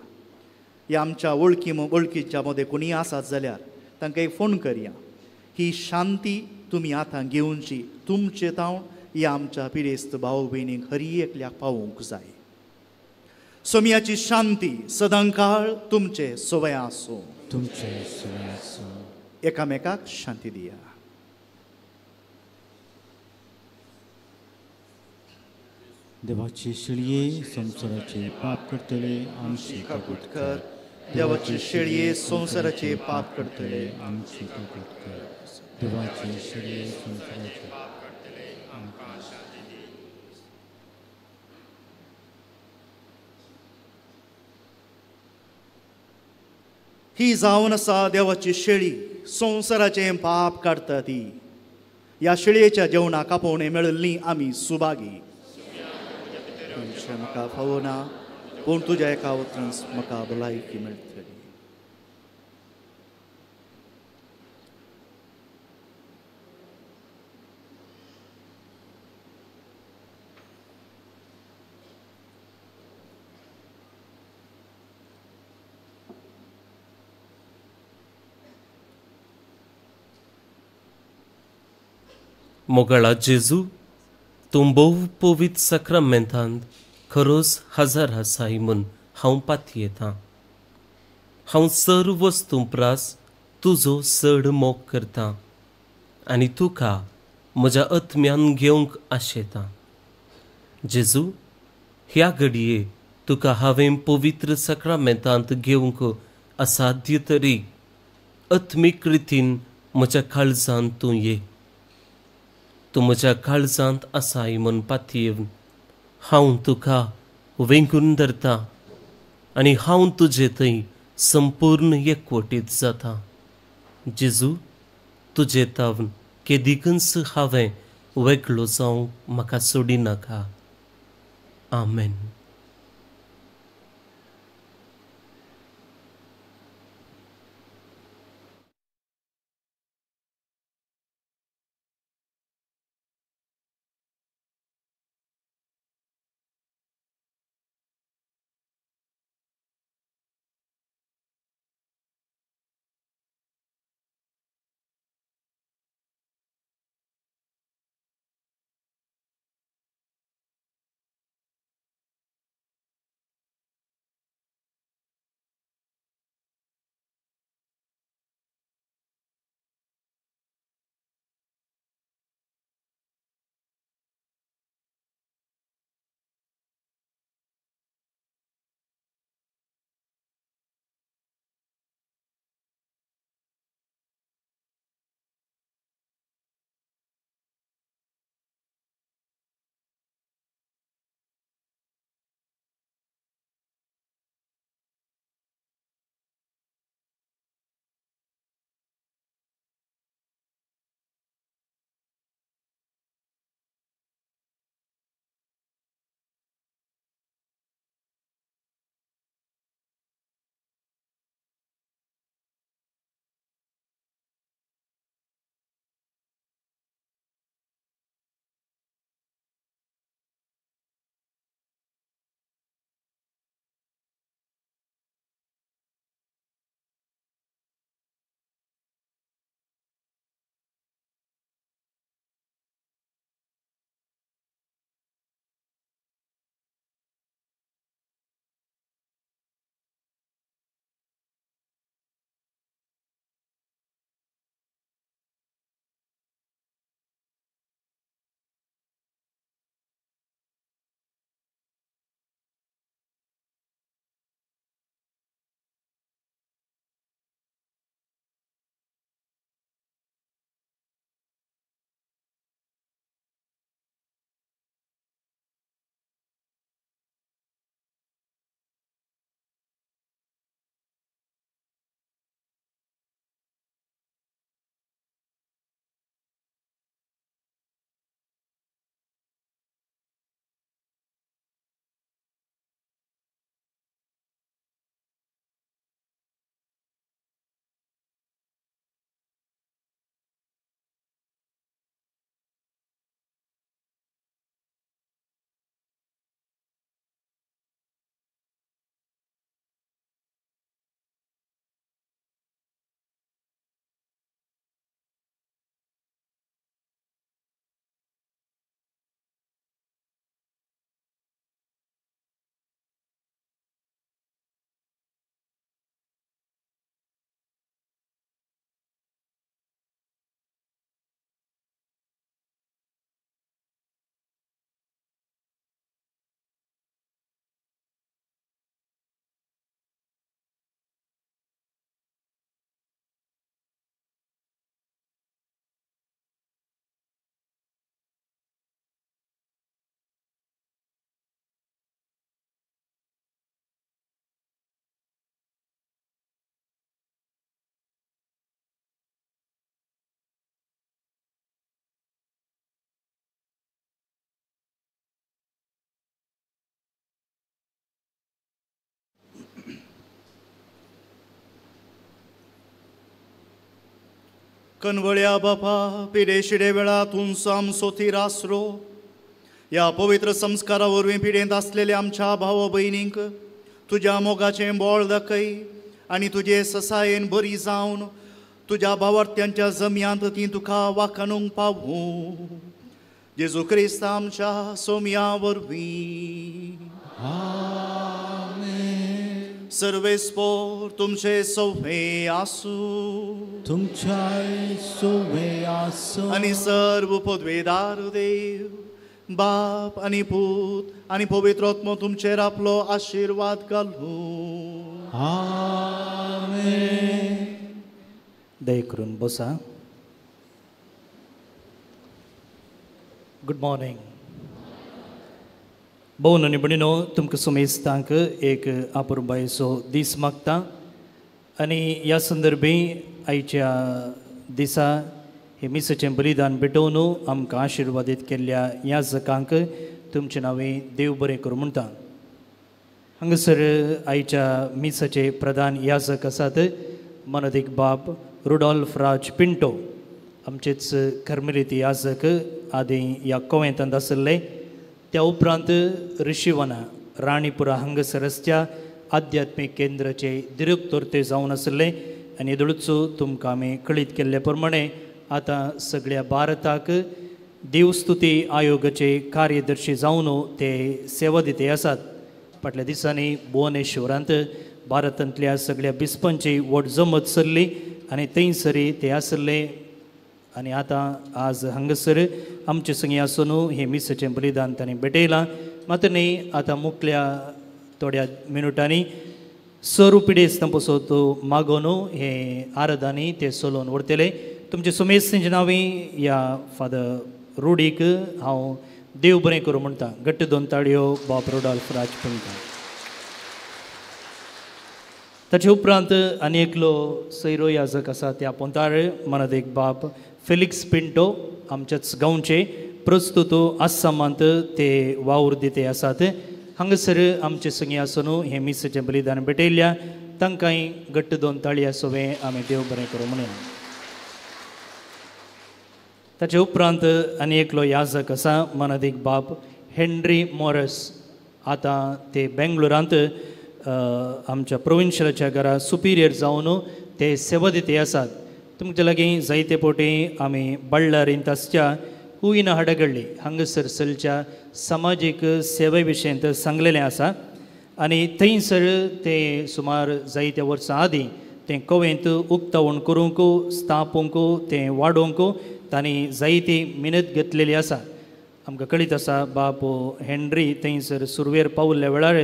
ह्या आमच्या वळखीच्या मदें कोणी आसात जाल्यार तांकां एक फोन करया. ही शांती तुमी आतां घेवनची तुमचे तावन ह्या आमच्या पिडेस्त भाव भयणीक हरी एकल्याक पावोवंक जाय. सोमियाची शांती सदांकाळ तुमचे सवय आसूं. तुमचे सवय आसूं. एकामेकाक शांती दिया. देवाचे शिळये संसाराचे पाप करतले आमची काकूट कर. देवाचे शेळये संसाराचे पाप करतले आमची काकूट कर. देवाचे शिळये संसाराचे पाप करतले आमकां शांती दी. ही जावन आसा देवाची शेळी संसाराचे पाप काडटा ती. ह्या शेळयेच्या जेवणाक आपोवणे मेळिल्ली आमी सुभागी. म्हाका फावो ना पूण तुज्या एका उतरांत म्हाका भलायकी मेळटली. मोगळा जेजू तूं भोव पवित्र सक्रामेंतांत खरोच हजर आसाय म्हूण हांव पातयेतां. हांव सर्व वस्तू प्रास तुजो चड मोग करतां आनी तुका म्हज्या आत्म्यान घेवंक आशेतां. जेजू ह्या घडये तुका हांवें पवित्र सक्रामेंतांत घेवंक असाध्य तरी आत्मीक रितीन म्हज्या काळजांत तूं ये. तूं म्हज्या काळजांत आसाय म्हूण पातयेवन हांव तुका वेंगून धरतां आनी हांव तुजे थंय संपूर्ण एकवटीत जाता. जेजू तुजे तावन केदिकच हांवें वेगळो जावंक म्हाका सोडिनाका. आमेन. कनवळ्या बापा पिडे शिडे वेळातून साम सोथीर आसरो या पवित्र संस्कारा वरवीं पिडेंत आसलेल्या आमच्या भाव भयणींक तुज्या मोगाचें बोळ दाखय आनी तुजे ससायेन बरी जावन तुज्या भावार्थ्यांच्या जमयांत ती तुका वाखाणूंक पावूं जेजू क्रिस्त आमच्या सोम्या वरवीं सर्वेस्पोर तुमचे सौवे आसूं तुमच्या सोवे आसो आनी सर्व पदवेदार देव बाप आनी पूत आनी पवित्र आत्मो तुमचेर आपलो आशीर्वाद घालूं आमेन. दय करून बसा. Good morning. भोवन आनी भयणीनो, तुमकां सुमेस्तांक एक आपुरबायेचो दीस मागता आनी ह्या संदर्भी आयच्या दिसा हे मिसाचें बलिदान भेटोवन आमकां आशिर्वादीत केल्ल्या ह्या जकांक तुमचे नांवें देव बरें करूं म्हणटा. हांगासर आयच्या मिसाचे प्रधान याजक आसात मनोदिक बाब रुडॉल्फ राज पिंटो. आमचेच कर्मरिती याजक आदी ह्या कोवेंतांत आसले. त्या उपरांत ऋषिवना राणीपुरा हांगासर रस्त्या आध्यात्मीक केंद्राचे डिरेक्टर ते जावन आसले आनी येदोळूच तुमकां आमी कळीत केल्ले प्रमाणे आतां सगळ्या भारताक देवस्तुती आयोगाचे कार्यदर्शी जावन ते सेवा दिते आसात. फाटल्या दिसांनी भुवनेश्वरांत भारतांतल्या सगळ्या बिस्पांची व्हड जमत सरली आनी थंयसरी ते आसले आनी आतां आज हांगासर आमचे संगी आसून हे मिसाचें बलिदान तांणी भेटयलां. मात्र न्ही आतां मुखल्या थोड्या मिनटांनी स्वरुपिडेस पासून मागोवन हे आराधानी ते चलोवन व्हरतले. तुमचे सुमेस्तेंच्या नांवी ह्या फादर रुडीक हांव देव बरें करूं म्हणटा. घट्ट दोन ताळयो बाब रुडॉल्फ राज पिंटो. ताचे उपरांत आनी एकलो सैरो याजक आसा त्या पोंतार मनोदेक बाब फेलिक्स पिंटो आमच्याच गांवचे प्रस्तुत आसामांत ते वावर दिते आसात. हांगासर आमचे संगी आसून हे मिसाचें बलिदान भेटयल्या तांकांय घट्ट दोन ताळया सोवे आमी देव बरें करूं म्हणया. ताचे उपरांत आनी एकलो याजक आसा मनोदिक बाब हेनरी मॉरस. आतां ते बेंगलोरांत आमच्या प्रोविन्शियलाच्या घरा सुपिरियर जावन ते सेवा दिते आसात. तुमचे लागीं जायते फावटी आमी बಳ್ಳारींत आसच्या हुईन हडगळ्ळी हांगासरच्या सामाजीक सेवे विशयंत सांगलेलें आसा आनी थंयसर ते सुमार जायत्या वर्सां आदीं तें कवेंत उक्तावण करूंक स्थापूंक तें वाडोवंक तांणी जायती मेहनत घेतलेली आसा. आमकां कळीत आसा बाब हेनरी थंयसर सुरवेर पावल्ल्या वेळार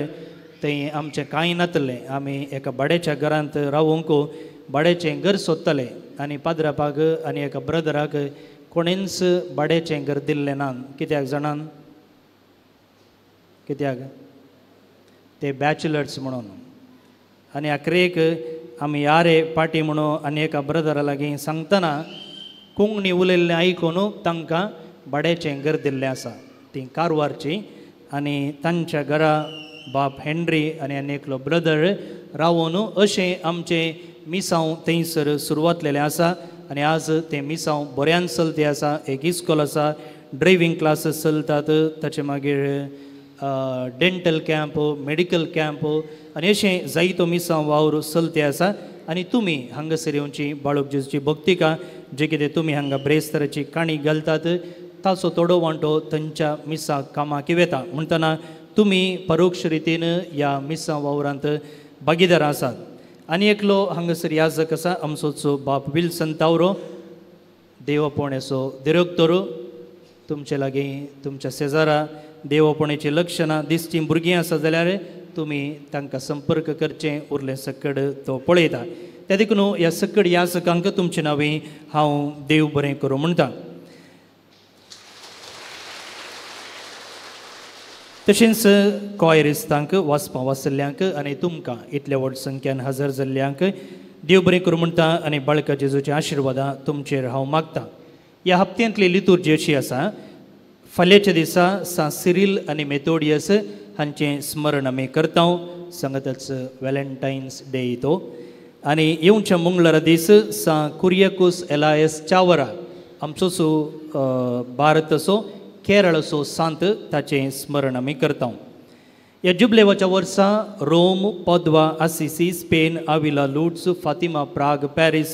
थंय आमचें कांय नातलें. आमी एका भाड्याच्या घरांत रावूंक भाड्याचें घर सोदताले आनी पाद्रापाक आनी एका ब्रदराक कोणेंच भाड्याचें घर दिल्लें ना. कित्याक जाणान? कित्याक? ते बॅचलर्स म्हणून. आनी आखरेक आमी यारे पार्टी म्हणून आनी एका ब्रदरा लागीं सांगतना कोंकणी उलयल्लें आयकून तांकां भाड्याचें घर दिल्लें आसा ती कारवारची. आनी तांच्या घरा बाब हेनरी आनी आनी एकलो ब्रदर रावून अशें आमचें मिसांव थंयसर सुरवातलेलें आसा. आनी आज तें मिसांव बऱ्यान चलते आसा. एक इस्कॉल आसा, ड्रायव्हिंग क्लासीस चलतात, ताचे मागीर डेंटल कॅम्प, मेडिकल कॅम्प आनी अशें जायतो मिसांव वावर चलते आसा. आनी तुमी हांगासर येवची बाळूक जेजूची भक्तिका जे कितें तुमी हांगा ब्रेस्तराची काणी घालतात ताचो थोडो वांटो थंयच्या मिसा कामाक वेता म्हणटना तुमी परोक्ष रितीन ह्या मिसा वावरांत भागीदार आसात. आनी एकलो हांगासर याजक आसा आमचोच बाब विल्सन तावरो देवपणाचो डिरेक्टर. तुमचे लागीं तुमच्या शेजारा देवपणाची लक्षणां दिसची भुरगीं आसा जाल्यार तुमी तांकां संपर्क करचें. उरलें सकड तो पळयता. त्या देखून ह्या सकड याजकांक तुमचे नांवें हांव देव बरें करूं म्हणटा. तशेंच कॉयरिस्तांक वाचपां वाचल्ल्यांक आनी तुमकां इतल्या व्हड संख्यान हजर जाल्ल्यांक देव बरें करूं म्हणटा आनी बाळका जेजूची आशिर्वादां तुमचेर हांव मागतां. ह्या हप्त्यांतली लितुर्जी अशी आसा. फाल्यांच्या दिसा सा सिरील आनी मेथोडियस हांचें स्मरण आमी करता. सांगताच व्हॅलेंटायन्स डे तो. आनी येवच्या मंगळारा दीस सा कुरियाकूस एलायस चावरा आमचो सो भारत असो केरळ असो सांत ताचें स्मरण आमी करता. ह्या जुबलेवाच्या वर्सा Rome, Padua, Assisi, Spain, Avila, Lourdes, Fatima, Prague, Paris,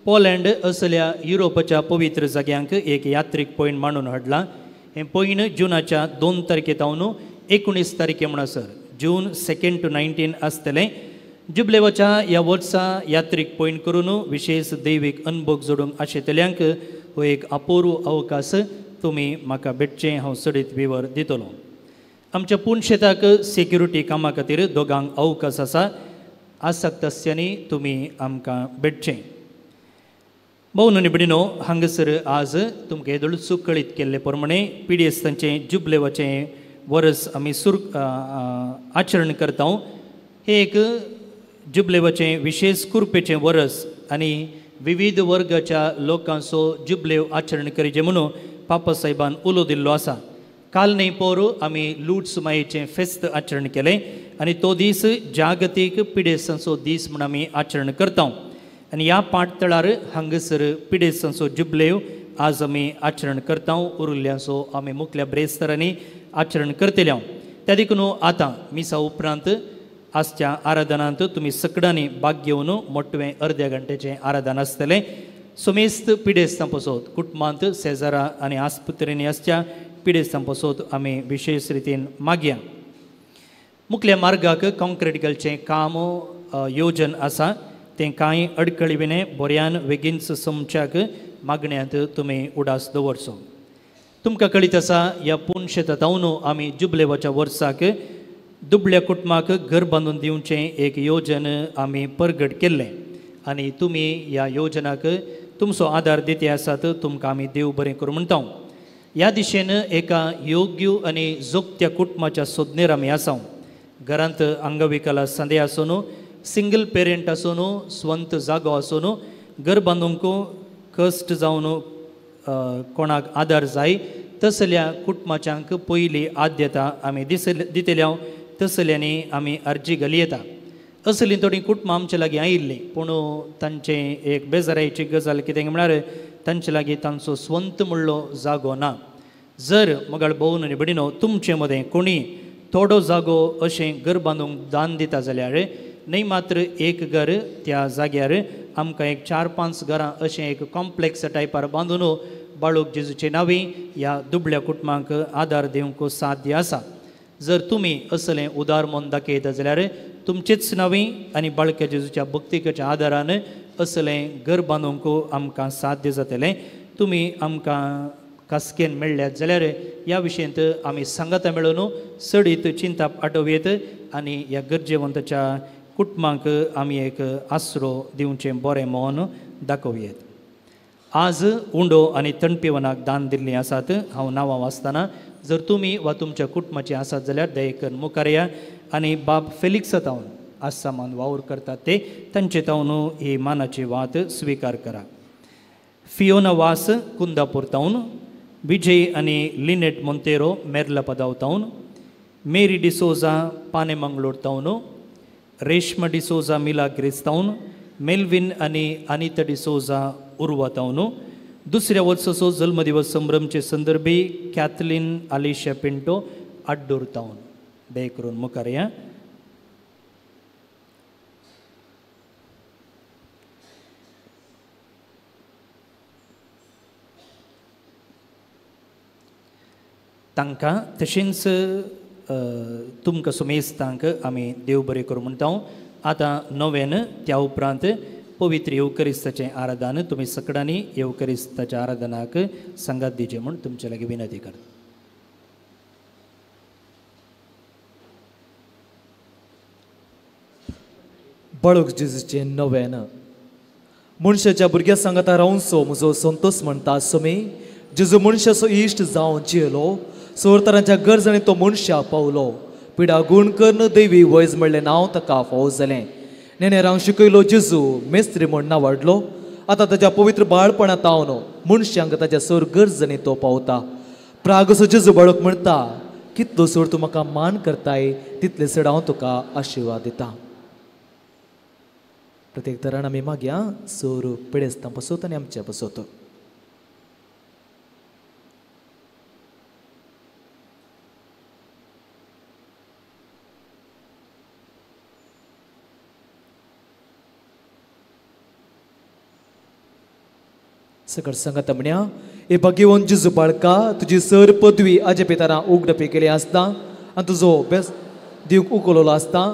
Poland असल्या युरोपाच्या पवित्र जाग्यांक एक यात्रीक पॉयंट मांडून हाडला. हें पॉयंट जुनाच्या 2 तारखेतावन 19 तारखे म्हणसर जून 2 to 19 आसतलें. जुबलेवाच्या ह्या वर्सा यात्रीक पॉयंट करून विशेष दैवीक अनुभव जोडूंक आशिल्ल्यांक हो एक अपूर्व अवकाश तुमी म्हाका भेटचें हांव सडीत विवर दितलो. आमच्या पूर्ण शेताक सिक्युरिटी कामा खातीर दोगांक अवकाश आसा. आसक्त आसच्यांनी तुमी आमकां भेटचें. भोवन आनी भयणीनो, हांगासर आज तुमकां येदोळसूक कळीत केल्ले प्रमाणे PDS तांचें जुबलेवाचें वर्स आमी आचरण करता. हे एक जुबलेवाचें विशेष कृपेचें वर्स आनी विविध वर्गाच्या लोकांचो जुबलेव आचरण करीचे म्हणून पापा साहेबान उलो दिल्लो आसा. काल न्हय पोर आमी लुड्स मायेचें फेस्त आचरण केलें आनी तो दीस जागतीक पिडेसांचो दीस म्हूण आमी आचरण करता. आनी ह्या पाठतळार हांगासर पिडेसांचो जुबलेव आज आमी आचरण करता. उरिल्ल्यांचो आमी मुखल्या ब्रेस्तरांनी आचरण करतल्या. त्या देखून आतां मिसा उपरांत आजच्या आराधनांत तुमी सगळ्यांनी भाग घेवन मोठवें अर्द्या घंटेचें आराधन आसतलें. सोमेस्त पिडेस्तां पासत कुटुंबांत शेजारा आनी आस्पत्रेनी आसच्या पिडेस्तां पासत आमी विशेष रितीन मागया. मुखल्या मार्गाक कॉन्क्रिटिकलचें काम येवजन आसा. तें कांय अडखळी विनें बऱ्यान बेगीनच समच्याक मागण्यांत तुमी उडास दवरचो. तुमकां कळीत आसा ह्या पूर्ण शेतांतून आमी जुबलेवाच्या वर्साक दुबळ्या कुटुंबाक घर बांदून दिवचें एक येवजन आमी परगट केल्लें आनी तुमी ह्या येवजनाक तुमचो आदार दिते आसात. तुमकां आमी देव बरें करूं म्हणटा. ह्या दिशेन एका योग्य आनी जोगत्या कुटुंबाच्या सोदनेर आमी आसा. घरांत अंगविकला संदे आसून, सिंगल पेरंट आसून, स्वंत जागो आसून, घर बांदूंक कश्ट जावन कोणाक आदार जाय तसल्या कुटुंबाच्यांक पयली आद्यता आमी दितल्या. तसल्यांनी आमी अर्जी घाली येता. असलीं थोडीं कुटुंबां आमचे लागीं आयिल्लीं पूण तांचें एक बेजारायेची गजाल कितें म्हळ्यार तांचे लागीं तांचो स्वंत म्हणलो जागो ना. जर मगाळ भोवन आनी भयणीनो तुमचे मदें कोणी थोडो जागो अशें घर बांदूंक दान दिता जाल्यार न्हय मात्र एक घर त्या जाग्यार आमकां एक 4-5 घरां अशें एक कॉम्प्लेक्स टायपार बांदून बाळूक जेजूचे नांवी ह्या दुबळ्या कुटुंबांक आदार दिवंक साध्य आसा. जर तुमी असलें उदार मन दाखयता जाल्यार तुमचेच नांवी आनी बाळक्या जेजूच्या भक्तीच्या आदारान असलें घर बांदूंक आमकां साध्य जातलें. तुमी आमकां कास्केन मेळ्ळ्यात जाल्यार ह्या विशयंत आमी सांगाता मेळून सडीत चिंता आटोवयेत आनी ह्या गरजेवंताच्या कुटुंबांक आमी एक आसरो दिवचें बरें मोन दाखोवयेत. आज उंडो आनी तणपिवनाक दान दिल्लीं आसात. हांव नांवां वाचतना जर तुमी वा तुमच्या कुटुंबाची आसात जाल्यार दयेकन मुखार या आनी बाब फेलिक्स तावन आसामान वावर करतात ते तांचे तावन ही मानाची वात स्विकार करा. फियोना वास कुंदापूर तावन, विजय आनी लिनेट मोंतेरो मेर्ला पदाव तावन, मेरी डिसोजा पाने मंगलोर तावन, रेश्मा डिसोजा मिलाग्रेस तावन, मेल्विन आनी अनिता डिसोजा उर्वा तावन, दुसऱ्या वर्साचो जल्मदिवस संभ्रमचे संदर्भी कॅथलीन आलिशा पिंटो आड्डूर तावन. दय करून मुखार या. तांकां तशेंच तुमकां सुमेस्तांक आमी देव बरें करूं म्हणटा. आतां नवेन त्या उपरांत पवित्र येवकरिस्ताचें आराधन तुमी सगळ्यांनी येवकरिस्ताच्या आराधनाक संगात दिवचें म्हूण तुमचे लागीं विनंती करता. बाळूक जेजूचें नवेन मनशाच्या भुरग्या सांगाता रावचो म्हजो संतोष म्हणटा. सुमी जेजू मनशाचो इश्ट जावन जियेलो, सोरतरांच्या गरजांनी तो मनशा पावलो. पिडा गूण कर्ण देवी वयज म्हणलें नांव ताका फावो जालें. नेनेरांक शिकयलो जेजू मेस्त्री म्हूण नांवाडलो. आतां ताच्या पवित्र बाळपणांत तावन मनशांक ताच्या सोर गरजांनी तो पावता. प्रागसो जेजू बाळूक म्हणटा, कितलो सोड तूं म्हाका मान करताय तितले चड हांव तुका आशिर्वाद दितां. प्रत्येक तरान आमी मागया सोर पिडेस्तां पसोत आनी आमच्या पसोत. सकट सांगात म्हणया हे भाग्यवन जेजू बाळका तुजी सर पदवी आजे पितारां उगडपी केली आसता आनी तुजो बेस दिवक उखलोलो आसता.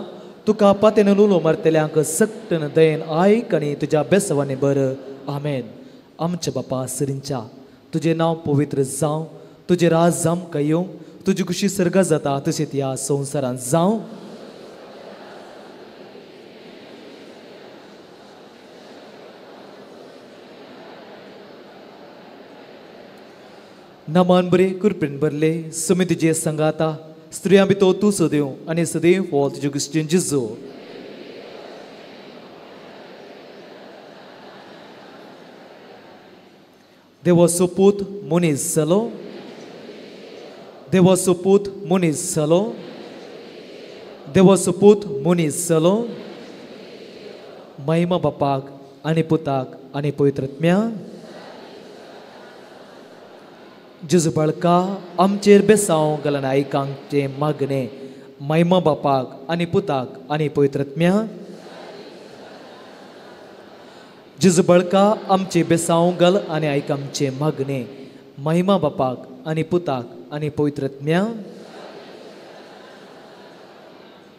तुका पातेन लुलो मारतल्यांक सक्तन दयेन आयक आनी तुज्या बेसवांनी बर. आमेन. आमच्या बापा सरींच्या तुजें नांव पवित्र जावं, तुजें राज आमकां येवं, तुजी खुशी सर्गा जाता तशेंच ह्या संवसारांत जावं. नामान बरे कृपेन भरले समी तुजे संगाता स्त्रियां भितर तूं सदैव आनी सदैव हो तुजे कुशीन जेजू. देवाचो पूत मनीस जालो, देवाचो पूत मनीस जालो, देवाचो पूत मनीस जालो. महिमा बापाक आनी पुताक आनी पवित्रात्म्या. जेजू बाळका आमचेर बेसांव घालन आयकांचे मागणे. महिमा बापाक आनी पुताक आनी पवित्रात्म्या. जेजू बाळका आमचे बेसांव घाल आनी आयकांचे मागणे. महिमा बापाक आनी पुताक आनी पवित्रात्म्या.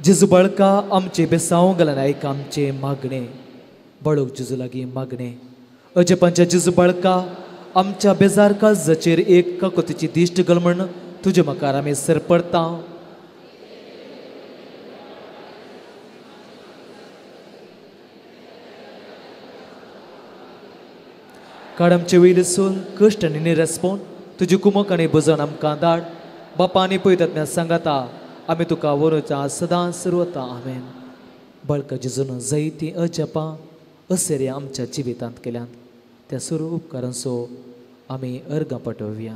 जेजू बाळका आमचे बेसांव घालन आयकांचे मागणे. बाळूक जेजू लागीं मागणे. अजेपांच्या जेजू बाळका आमच्या बेजार काळजाचेर एक काकोतीची दिश्ट घाल म्हण तुजे मकार आमी सरपडता. काड आमचे वयरसून कश्ट आनी निरस्पोन तुजी कुमक आनी भजन आमकां धाड. बापा आनी पवित्रात्म्या सांगाता आमी तुका वरोचा सदांच सर्वता. आमेन. बाळका जेजून जायतीं अजपां असेऱ्या आमच्या जिवितांत केल्यात त्या सर्व उपकारांचो आमी अर्गां पाठोवया.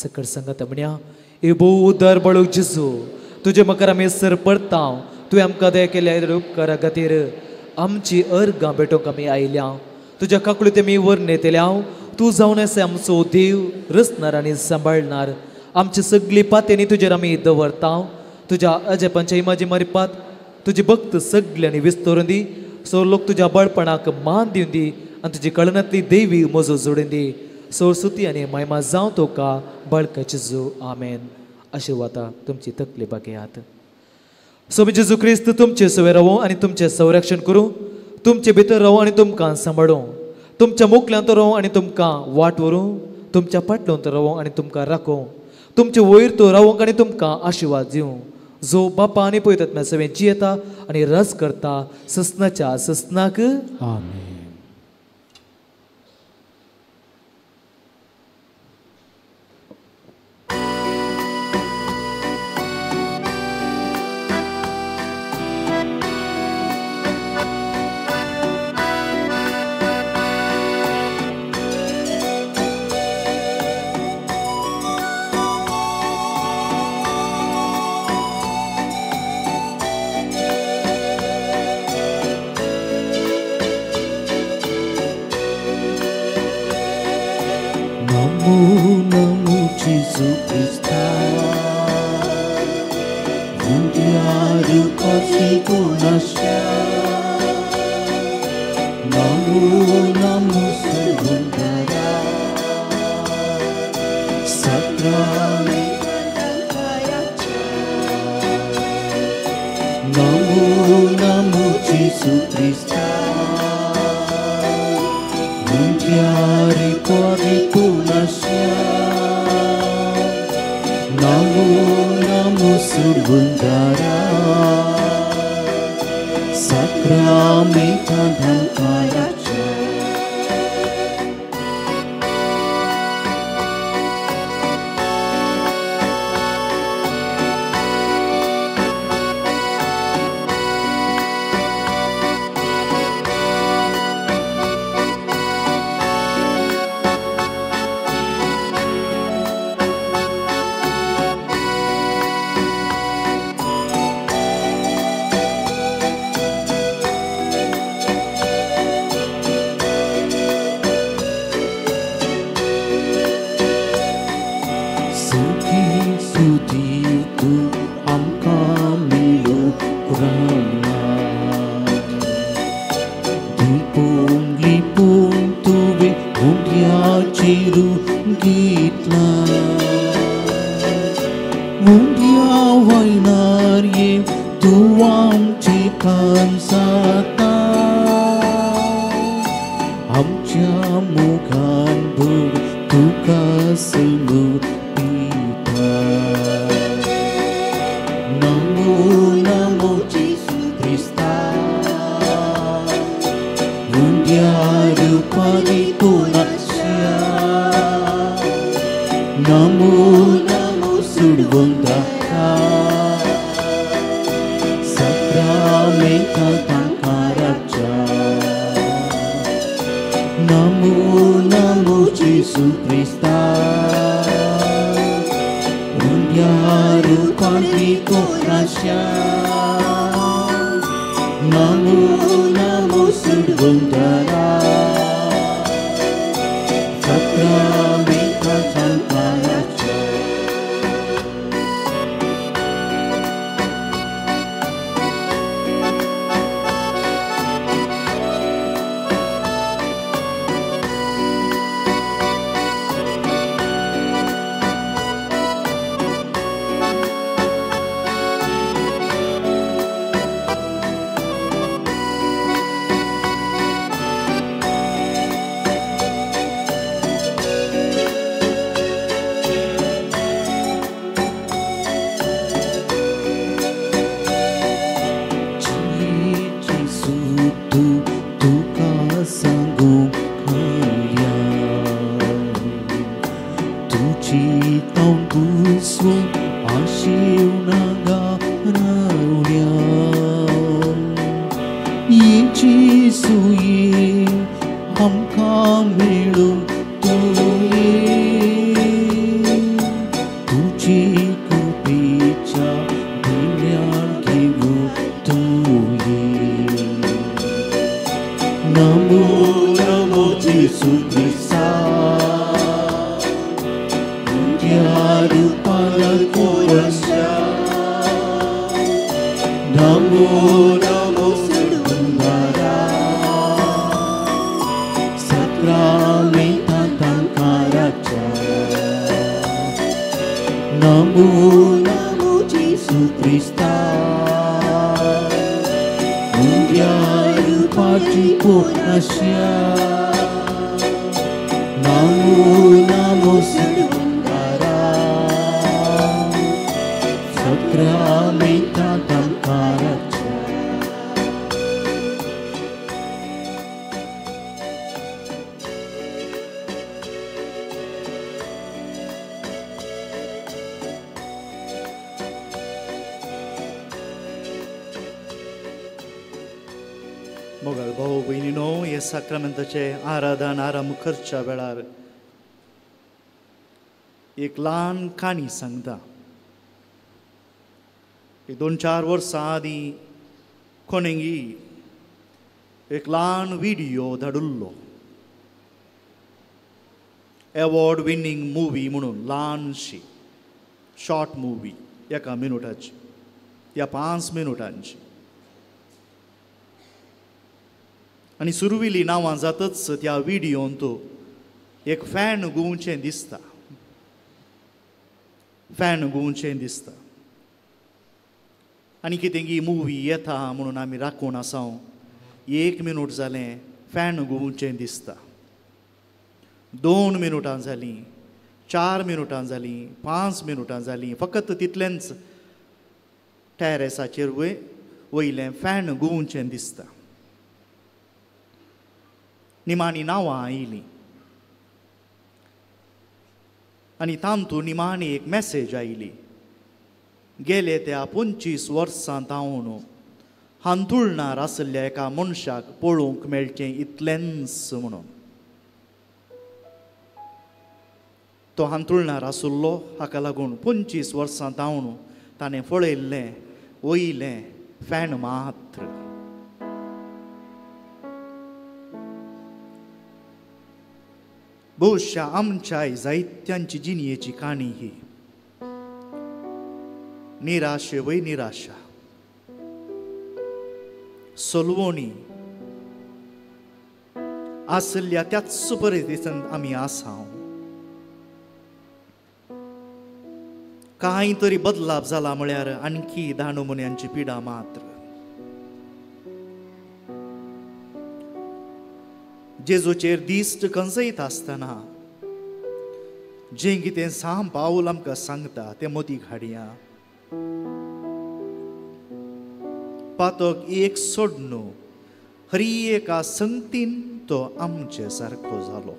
सकट सांगात म्हणया ए भोव उदार बाळूक जेजू तुजे मकार आमी सरपडता. तुवें आमकां दया केल्या उपकारा खातीर आमची अर्गां भेटोवंक आमी आयल्या. तुज्या काकुळीत आमी वर नेतल्या. तूं जावन आसा आमचो देव रचणार आनी सांबाळणार. आमची सगळी पातेनी तुजेर आमी दवरता. तुज्या अजेपांच्या इमाजी मारिपात तुजी भक्त सगळ्यांनी विस्तोरून दी. सो लोक तुज्या बळपणाक मान दिवन दी आनी तुजी कळनातली देवी मजो जोडून दी. सोर सुती आनी महिमा जावं तुका बाळका जेजू. आमेन. आशिर्वादा तुमची तकली बागेयात. सो जेजू क्रिस्त तुमचे सवय रावो आनी तुमचें संरक्षण करूं. तुमचे भितर रावो आनी तुमकां सांबाळूं. तुमच्या मुखल्यांत रावो आनी तुमकां वाट व्हरूं. तुमच्या फाटल्यान रावो आनी तुमकां राखूं. तुमचे वयर तो रावोंक आनी तुमकां आशिर्वाद दिवं. जो बापा आनी पवित्रात्म्या सवें जियेता आनी रस करता ससनाच्या ससनाक. आमेन. Namo Jesu Krista, Mundiaru kasihku nasya. Namo Sebentar Sakrami Namo Jesu Krista, Mundiaru kasihku nasya. Namo Sebentar Sakrami kadang kaya. मागितला मुंड्या वयणार ये तू आमची कान जाता आमच्या मुखान भूक तुका समर्पिता नमो नमो जेसू ख्रिस्ता मुंड्या रूपाने तोनाच्या Namo Namo सुडवंता Sakramenta Tankaraja Namo Namo Jesu Krista Undiaru Pandiko Rasya Namo Namo Sudvundara Sakramenta Tankaraja मोगाळ भाऊ भयणीनो हे साक्रामेंताचे आराधन आरंभ करच्या वेळार एक ल्हान काणी सांगता. 2-4 वर्सां आदीं कोणेंगी एक ल्हान व्हिडिओ धाडुल्लो अवॉर्ड विनिंग मुवी म्हणून ल्हानशी शॉर्ट मुवी 1 मिनटाची या 5 मिनटांची आनी सुरविली नांवां जातच त्या व्हिडिओन तो एक फॅन गुंवचें दिसता आनी कितें गी मुवी येता म्हणून आमी राखून आसाव 1 मिनट जालें फॅन गुंवचें दिसता 2 मिनटां जालीं 4 मिनटां जालीं 5 मिनटां जालीं फकत तितलेंच टॅरेसाचेर वयलें फॅन गुंवचें दिसता. निमाणी नांवां आयलीं आनी तांतून निमाणी एक मॅसेज आयली. गेले त्या 25 वर्सां तावन हांतुळणार आसलेल्या एका मनशाक पळोवंक मेळचें इतलेंच म्हणून. तो हांतुळणार आसुल्लो हाका लागून 25 वर्सां तावन ताणें पळयल्लें वयलें फॅन मात्र. बहुशा आमच्याय जायत्यांची जिणयेची काणी ही निराशे वय निराशा सोलवणी आसल्या त्याच परिस्थितींत आमी आसाव. कांय तरी बदलाव जाला म्हळ्यार आणखी 10 नमुन्यांची पिडा मात्र. जेजूचेर दिश्ट कंजयत आसतना जें कितें साम पाऊल आमकां सांगता तें मदीं हाडया. पातक एक सोडनो हरी एका संगतीन तो आमचे सारको जालो.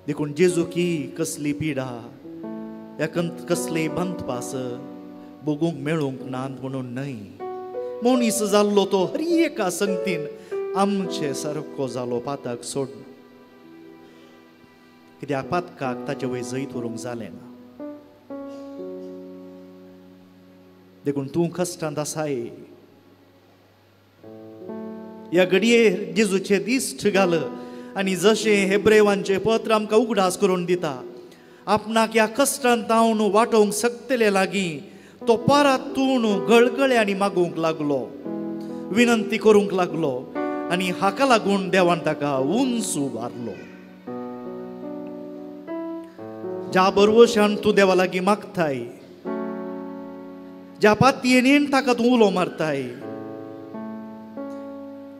देखून जेजू की कसली पिडा कसले बंदपास बगूंक मेळूंक नात म्हणून न्हय. मनीस जाल्लो तो हरी एका संगतीन आमचे सारको जालो पाताक सोडून. कित्याक पातकाक ताचे वय जैत व्हरूंक जालें ना. देखून तूं कश्टांत आसाय ह्या घडयेर जेजूचे दिश्ट घाल आनी जशें हेब्रेवांचें पत्र आमकां उगडास करून दिता आपणाक ह्या कश्टांत हांव वांटोवंक शकतले लागीं तो पारातून गळगळ्यांनी मागूंक लागलो, विनंती करूंक लागलो आनी हाका लागून देवान ताका उंच उबारलो. ज्या बरवशान तूं देवा लागीं मागताय, ज्या पातयेनीन ताका तूं उलो मारताय,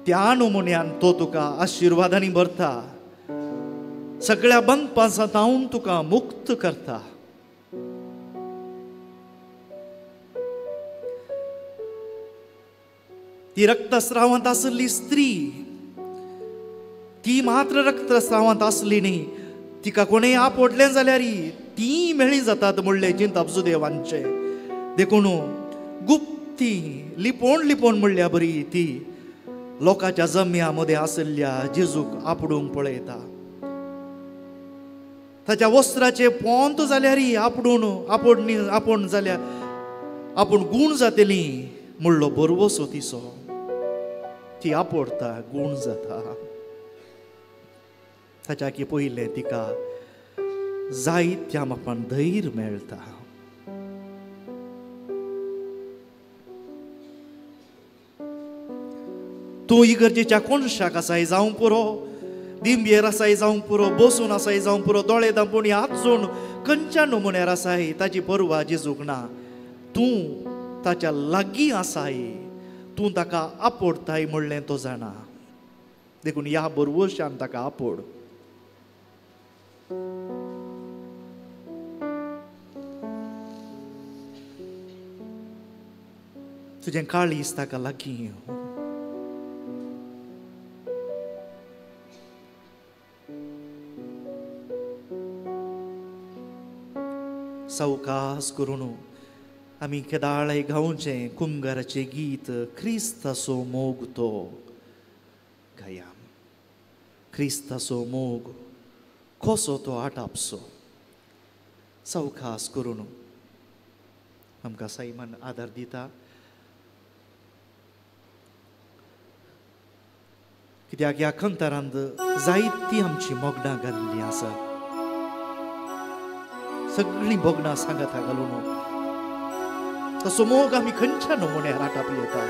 त्या नमुन्यान तो तुका आशिर्वादांनी भरता. सगळ्या बंदपासांतावन तुका मुक्त करता. ती रक्तस्रावांत आसली स्त्री ती मात्र रक्तस्रावांत आसली न्ही, तिका कोणें आपडलें जाल्यार ती मेळ्ळी जातात म्हणलें चिंतप सुदैवांचे. देखून गुप्ती लिपोवन लिपोवन म्हणल्या बरी ती लोकांच्या जम्या मदें आसल्या जेजूक आपडूंक पळयता. ताच्या वस्त्राचे पोंत जाल्यार आपूण जाल्यार आपूण गूण जातली म्हणलो बरवो सोतीसो ती आपडता गूण जाता. ताच्या की पयलें तिका जायत्या मापान धैर्य मेळटा. तूं इगर्जेच्या कोणशाक आसाय जावं पुरो, दिंबयेर आसाय जावं पुरो, बसून आसाय जावं पुरो, दोळे धांपून हात जोडून खंयच्या नमुन्यार आसाय ताची परवा जेजूक ना. तूं ताच्या लागीं आसाय, तूं ताका आपडताय म्हणलें तो जाणा. देखून ह्या बरवशान ताका आपड. तुजें काळीज ताका लागीं. सावकास करून आमी केदाळे गांवचें कुंगाराचें गीत क्रिस्ताचो मोग तो गाया. क्रिस्ताचो मोग कसो तो आटापसो. सावकास करून आमकां सैमान आदार दिता. कित्याक ह्या खंतारांत जायतीं आमची मोगडां घाल्लीं आसात. सगळीं भोगणां सांगाता घालून तसो मोग आमी खंयच्या नमुन्यार आटाप येता.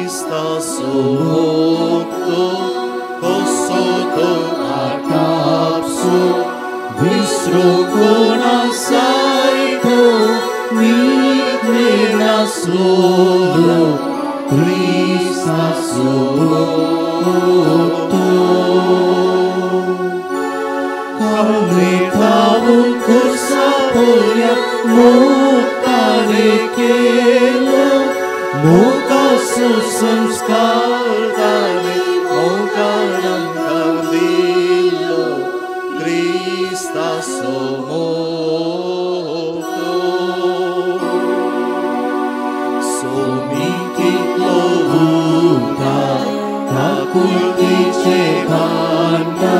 Cristaso mogo कसो तो आटापसो विसरूंक आसाय तो मेरा solo Cristaso mogo Kami tabun kursapoya mukane kelo Mukasu sanskar dali mukanam kandilo Cristaso mogo Somikit lohuta kakulti cekanda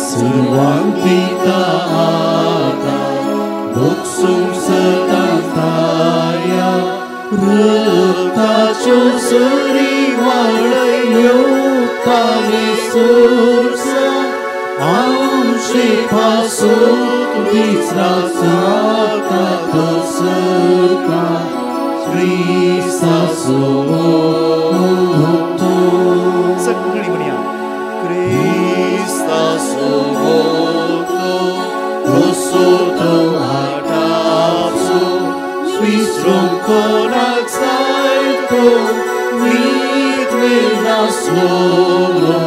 Seruang kita ada Buksum setantaya Retacu seriwalayu Tani sursa Amshi pasuk disrațată sărca, Hristos moto. सगळी म्हणूया Hristos moto, rosoto atapso, Svistrom conaxaito, mitme naslolo,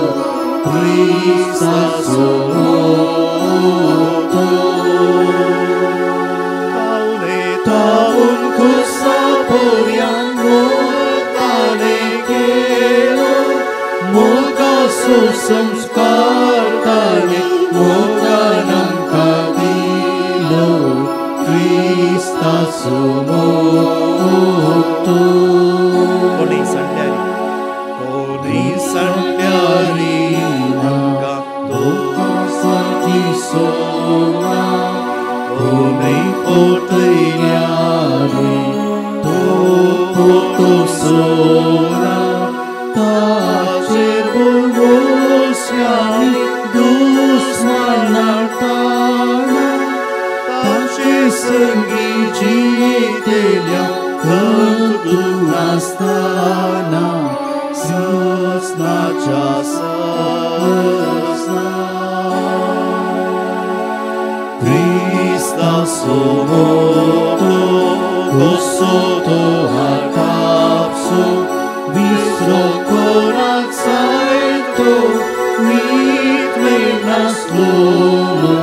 Hristos moto. Taun kusaporiang motane kelo, moga susamskartane, moga namkadilo, Hristos moto. कोणी संड्यारी नंगा तो sati sona, Onei poteiare, to potosora, ta cerbul mosiani, dusmanatana, ta ce sânghigetelea, căldu nastana, săsna cea săsna. Hristos moto, gosoto atapso, bistro coraxaito, mitme naslolo,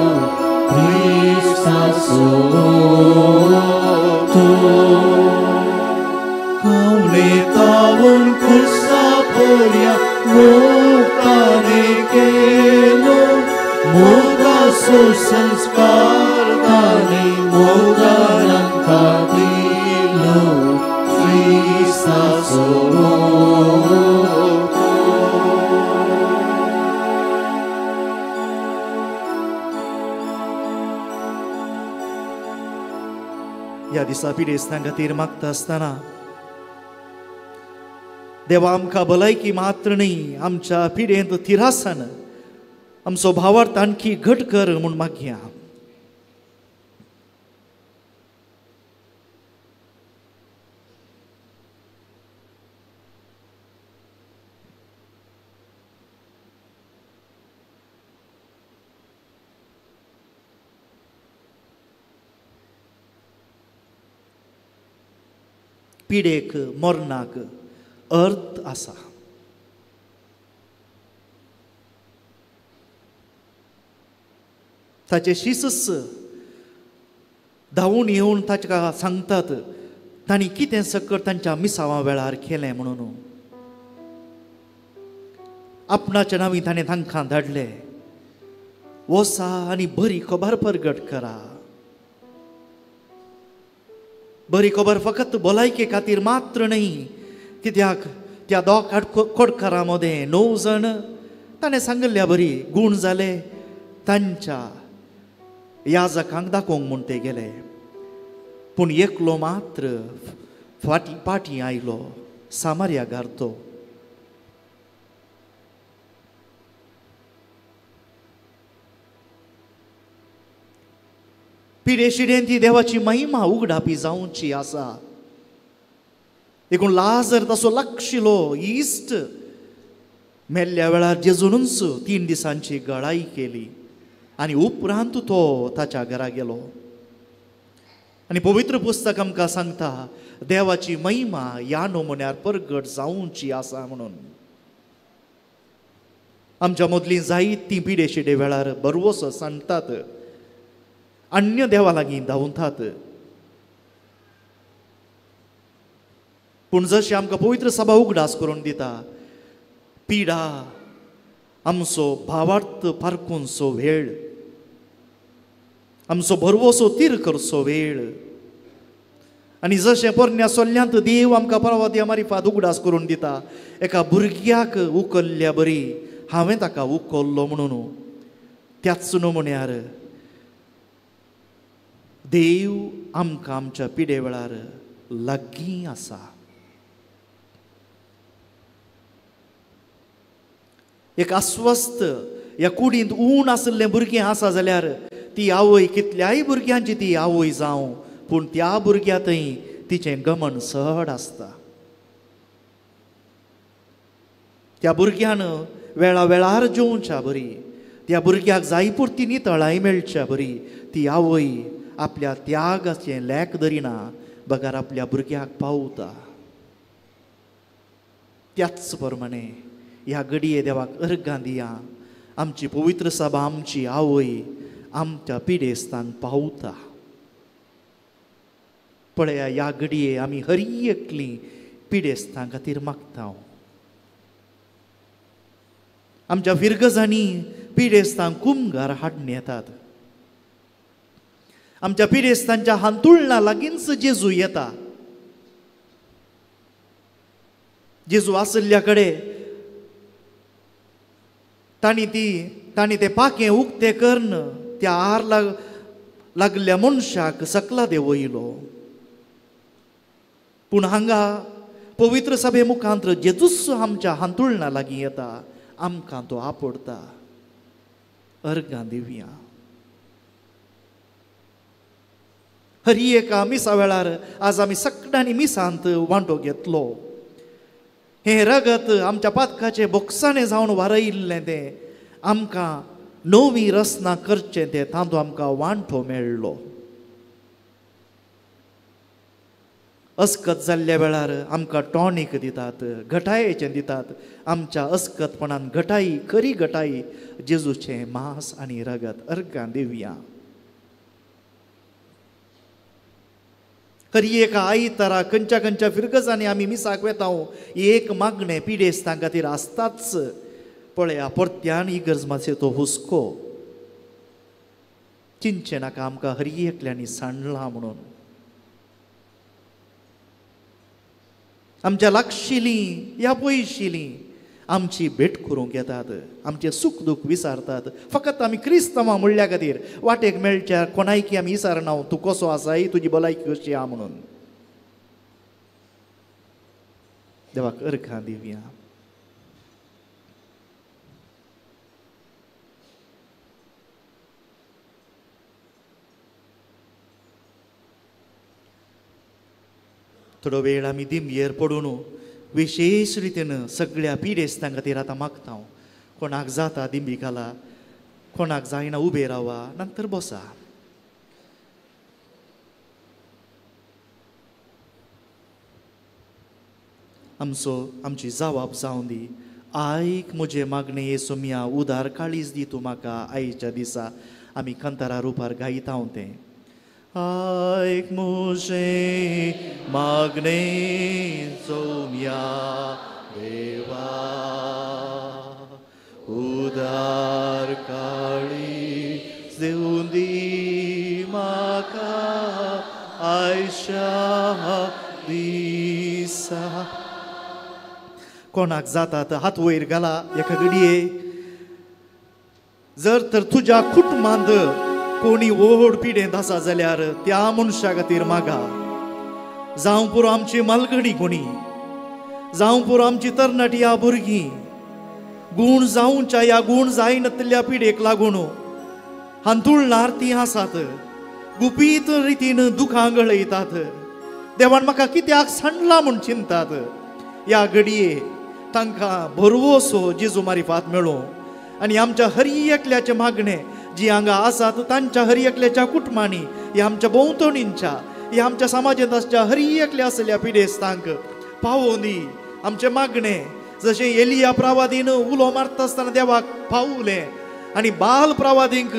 Hristos moto. Caune tavon cusaporia, moctane chelo, moga susamskartane, moga namkadilo, Hristos moto. या दिसा पिडेस्तां खातीर मागता आसतना देवा आमकां भलायकी मात्र न्ही आमच्या पिडेंत थिरासन आमचो भावार्थ आणखी घट कर म्हूण मागया. पिडेक मरणाक अर्थ आसा. ताचे शिसस धांवून येवन ताका सांगतात तांणी कितें सकट तांच्या मिसावा वेळार केलें म्हणून. आपणाच्या नांवी ताणें तांकां धाडलें, वसा आनी बरी खबर परगट करा. बरी खबर फकत भलायके खातीर मात्र न्ही, कित्याक त्या दोग कोडकारां मदें 9 जण ताणें सांगल्ल्या बरी गूण जाले तांच्या याजकांक दाखोवंक म्हूण ते गेले. पूण एकलो मात्र फाटी आयलो, सामार्या घारतो. पिडे शिडेन ती देवाची महिमा उगडापी जावची आसा. देखून लाजर तसो लागशिलो इश्ट मेल्ल्या वेळार जेजूनच 3 दिसांची गळाई केली आनी उपरांत तो ताच्या घरा गेलो. आनी पवित्र पुस्तक आमकां सांगता देवाची महिमा ह्या नमुन्यार परगट जावची आसा म्हणून. आमच्या मदलीं जायतीं पिडे शिडे वेळार बरवस सांगतात, अन्य देवा लागीं धांवतात. पूण जशें आमकां पवित्र सभा उगडास करून दिता, पिडा आमचो भावार्थ पारखूनचो वेळ, आमचो भरवोसो तीर करचो वेळ. आनी जशें पोरण्या सोल्ल्यांत देव आमकां परवा दिया मारिफात उगडास करून दिता, एका भुरग्याक उखल्ल्या बरी हांवें ताका उखल्लो म्हणून, त्याच नमुन्यार देव आमकां आमच्या पिडे वेळार लागीं आसा. एक अस्वस्थ ह्या कुडींत ऊण आसलें भुरगें आसा जाल्यार ती आवय कितल्याय भुरग्यांची ती आवय जावं, पूण त्या भुरग्यातय तिचें गमन चड आसता. त्या भुरग्यान वेळा वेळार जेवच्या बरी, त्या भुरग्याक जाय पुरती नितळाय मेळच्या बरी ती आवय आपल्या त्यागाचें लेख धरिना, बगार आपल्या भुरग्याक पावता. त्याच प्रमाणे ह्या घडये देवाक अर्गां दिया. आमची पवित्र सभा आमची आवय आमच्या पिडेस्तान पावता. पळया ह्या घडये आमी हर एकली पिडेस्तां खातीर मागता. आमच्या फिरगजांनी पिडेस्तांक कुमगार हाडून येतात. आमच्या पिडेस्तांच्या हांतुळना लागींच जेजू येता. जेजू आसल्या कडेन तांणी ते पाखें उक्तें करून त्या आर लागल्या मनशाक सकला देंवयलो. पूण हांगा पवित्र सभे मुखांतर जेजूच आमच्या हांतुळना लागीं येता, आमकां तो आपडता. अर्गां दिवया. हर एका मिसा वेळार आज आमी सगळ्यांनी मिसांत वांटो घेतलो. हे रगत आमच्या पातकाचे बोक्साने जावन वारयिल्लें तें आमकां नवी रचना करचें तें तातूंत आमकां वांटो मेळ्ळो. अस्कत जाल्ल्या वेळार आमकां टॉनीक दितात, घटायेचें दितात. आमच्या अस्कतपणान घटाई, खरी घटाई जेजूचें मांस आनी रगत. अर्गां दिवया. खरी एका आयतारा खंयच्या खंयच्या फिरगजांनी आमी मिसाक वेता एक मागणें पिडेस्तां खातीर आसताच. पळया परत्यान इगर्ज मातशें तो हुस्को चिंतचें नाका आमकां हर एकल्यांनी सांडलां म्हणून. आमच्या लागशिलीं या पयशिलीं आमची भेट करूंक येतात, आमचे सुख दूख विचारतात. फकत आमी क्रिस्तांवां म्हणल्या खातीर वाटेक मेळच्या कोणायकी आमी विचारना तूं कसो आसाय, तुजी भलायकी कशी आहा म्हणून. देवाक अर्घां दिवया. थोडो वेळ आमी दिमयेर पडून विशेष रितीन सगळ्या पिडेस्तां खातीर आतां मागता. कोणाक जाता दिंबी घाला, कोणाक जायना उबे रावा, नंतर बसा. आमची जबाब जावं दी. आयक म्हजे मागणे येसू मिया, उदार काळीज दी तूं म्हाका आयच्या दिसा. आमी कंतारा रुपार गायता तें. आयक म्हजे मागणे सोम्या देवा, उदार काळी देऊन दी म्हाका आयच्या दिसा. कोणाक जातात हात वयर घाला एका घडये. जर तर तुज्या कुटुंबांत कोणी व्हड पिडेंत आसा जाल्यार त्या मनशा खातीर मागा. जावं पुरो आमची मालगडी कोणी, जावं पुरो आमची तरणाटी ह्या भुरगीं, गूण जावच्या ह्या गूण जायनातल्या पिडेक लागून हांतुळणार ती आसात, गुपीत रितीन दुखां गळयतात. देवान म्हाका कित्याक सांडला म्हूण चिंतात. ह्या घडये तांकां भरवोसो जेजू मारिफात मेळो. आनी आमच्या हर एकल्याचे मागणे जी हांगा आसात तांच्या हर एकल्याच्या कुटुंबांनी, ह्या आमच्या भोंवतणींच्या, ह्या आमच्या समाजांत आसच्या हर एकल्या असल्या पिडेस्तांक पावोवन दी. आमचे मागणे जशें एलिया प्रवादीन उलो मारता आसतना देवाक पावलें आनी बाल प्रवादींक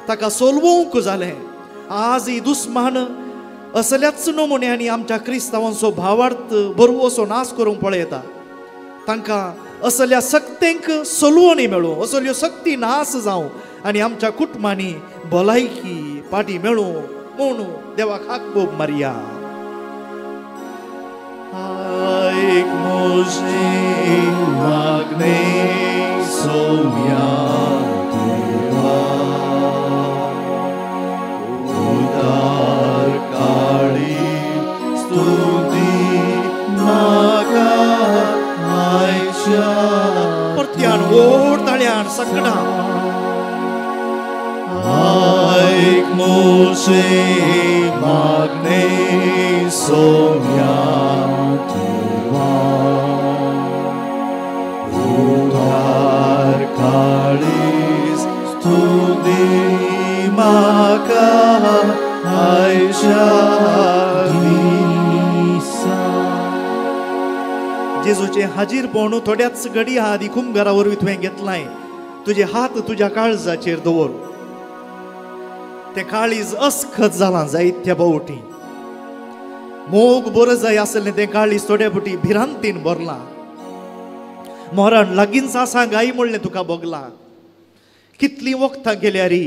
ताका सोलवूंक जालें. आज ही दुस्मान असल्याच नमुन्यांनी आमच्या क्रिस्तांवांचो भावार्थ बरवोसो नाश करूंक पळयता. तांकां असल्या सक्तेंक सोलवणी मेळूं, असल्यो सक्ती नाश जावं आनी आमच्या कुटुंबांनी भलायकी पाटी मेळूं म्हणून देवाक हाक मारया. आयक म्हजे मागणे सोम्या देवा, उदार काळी स्तुती म्हाका आयच्या. परत्यान व्हड ताळ्यान सगळ्यांक मोशे मागणे सोम्या देवा उदार काळीस स्तुती म्हाका आयच्या दिसा. जेजूचे हाजीरपण थोड्याच घडी आदी कुंभारा वरवीं तुवें घेतलाय. तुझे हात तुझ्या काळजाचेर दवर. ते काळीज अस्खत जालां जायत्या फावटी. मोग बरो जाय आसलें तें काळीज थोड्या फावटी भिरांतीन भरलां. मरण लागींच आसा गाय म्हणलें तुका भोगलां. कितलीं वखदां गेल्या रे,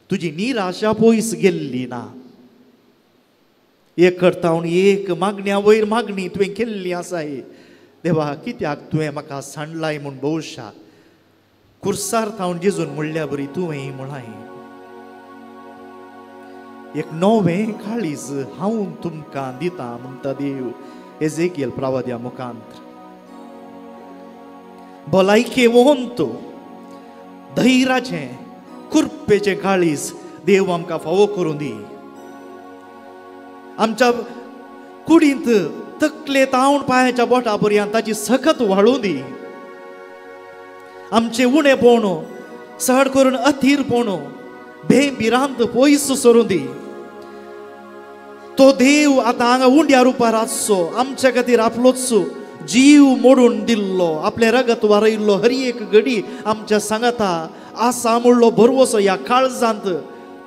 तुजी निराशा पयस गेल्ली ना. एक करतावन एक मागण्या वयर मागणी तुवें केल्ली आसाय. देवा कित्याक तुवें म्हाका सांडलाय म्हूण भौशा कुर्सार थावन जेजून म्हणल्या बरी तुवें म्हणाय. एक नवें काळीज हांव तुमकां दितां म्हणटा देव एजेकियल प्रवाद्या मुखांतर. भलायकेवंत धैर्याचें कुर्पेचें काळीज देव आमकां फावो करूं दी. आमच्या कुडींत तकले तावण पांयाच्या बोटा पर्यंत ताची सखत वाळूं दी. आमचे उणेपण चड करून अथीरपण बेभिरांत पयस सरूं दी. तो देव आतां हांगा उंड्या रुपार आसचो. आमच्या खातीर आपलोच जीव मोडून दिल्लो, आपले रगत वारयल्लो हर एक घडी आमच्या सांगाता आसा म्हणलो भरवसो ह्या काळजांत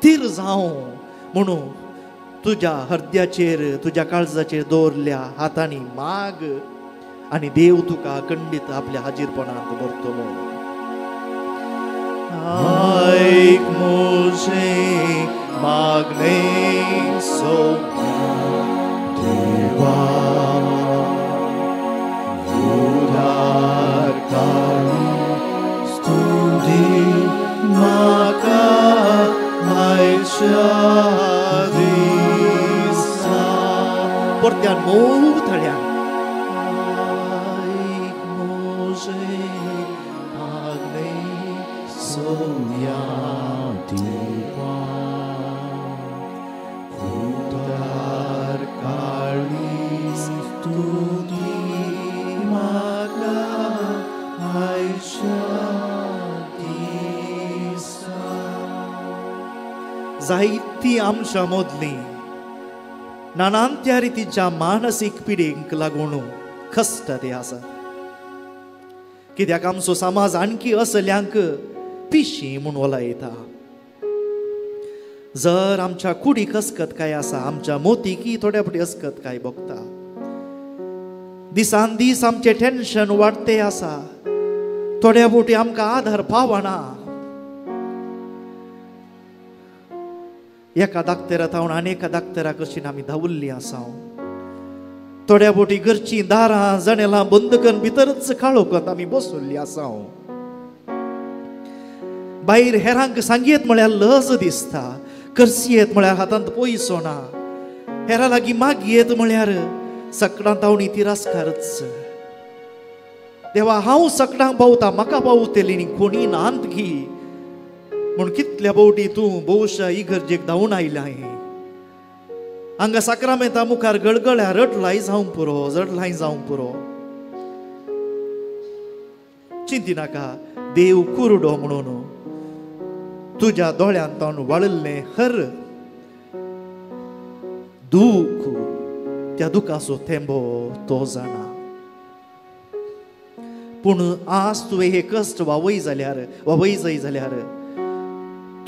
थीर जावं म्हणून तुज्या हृदयाचेर तुज्या काळजाचेर दवरल्या हातांनी माग आनी देव तुका अखंडीत आपल्या हाजीरपणांत भरतलो. आयक मोशे मागणे सोम्या देवा उदार काळी स्तुती म्हाका आयच्या दिसा. परत्यान मोव थळ्यान आयक मोशे मागणे सोम्या देवा उदार काळी स्तुती म्हाका आयच्या दिसा. जायतीं आमच्या मदलीं नानांत्या रितीच्या मानसीक पिडेक लागून खस्ट ते आसात. कित्याक आमचो समाज आणखी असल्यांक पिशी म्हूण वलायता. जर आमच्या कुडीक अस्खत काय आसा, आमच्या मोतीकी थोड्या फावटी अस्खत काय भोगता. दिसान दीस आमचे टेन्शन वाडते आसा. थोड्या फावटी आमकां आधार पावना. एका दाक्तेरा थावन आनी एका दाक्तेरा कडच्यान आमी धांवल्लीं आसा. थोड्या फावटी घरचीं दारां जनेलां बंद करून भितरच काळोखांत आमी बसुल्लीं आसा. भायर हेरांक सांगयत म्हळ्यार लज दिसता. करसियेत म्हळ्यार हातांत पयसो ना. हेरां लागीं मागयेत म्हळ्यार सकाळां तावणी तिरस्कारच. देवा हांव सकाळांक पावता, म्हाका पावतली न्ही, कोणी नांत घी म्हूण कितल्या फावटी तूं भौशा इगर्जेक धांवून आयलाय. हांगा साक्रामेंता मुखार गळगळ्या रटलाय जावं पुरो, जडलाय जावं पुरो. चिंती नाका, देव कुरडो म्हणून तुज्या दोळ्यांत तावन वाळिल्लें हर दूख त्या दुखाचो थेंबो तो जाणा. पूण आज तुवें हे कश्ट वावय जाल्यार वावय जाय जाल्यार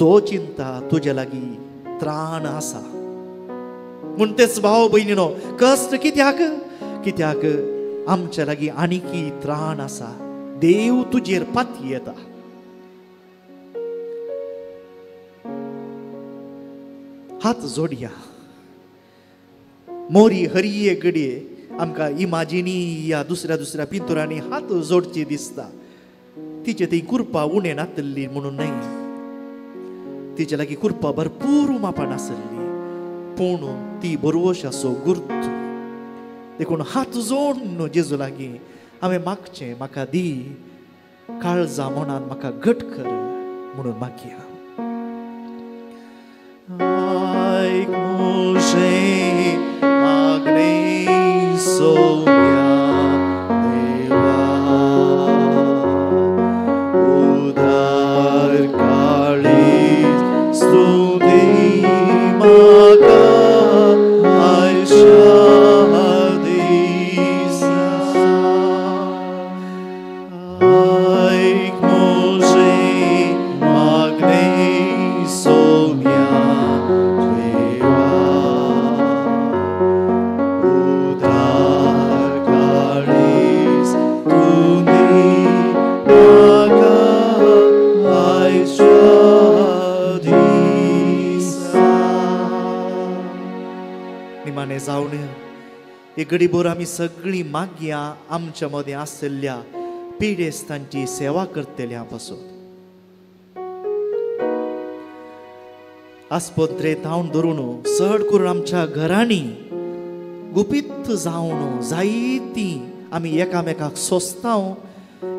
तो चिंता तुज्या लागीं त्राण आसा. म्हूण तेच भाव भयणीनो, कश्ट कित्याक? कित्याक आमच्या लागीं आनीकी त्राण आसा. देव तुजेर पाती येता. हात जोडया. मोरी हरी एक घडये आमकां इमाजिनी या दुसऱ्या पिंतुरांनी हात जोडची दिसता. तिचे ती कुर्पा उणें नातल्ली म्हणून न्हय, तिचे लागीं कुर्पा भरपूर मापान आसली, पूण ती बरोवशाचो गुर्त. देखून हात जोडून जेजू लागीं हांवें मागचें, म्हाका दी, काळजा मनान म्हाका घट कर म्हणून मागया. निमाणे जावन हे गडीभर आमी सगळीं मागया आमच्या मदें आसलेल्या पिडेस्तांची सेवा करतल्या पासून आस्पत्रे थावन धरून चड करून आमच्या घरांनी गुपीत जावन जायतीं आमी एकामेकाक सोंसता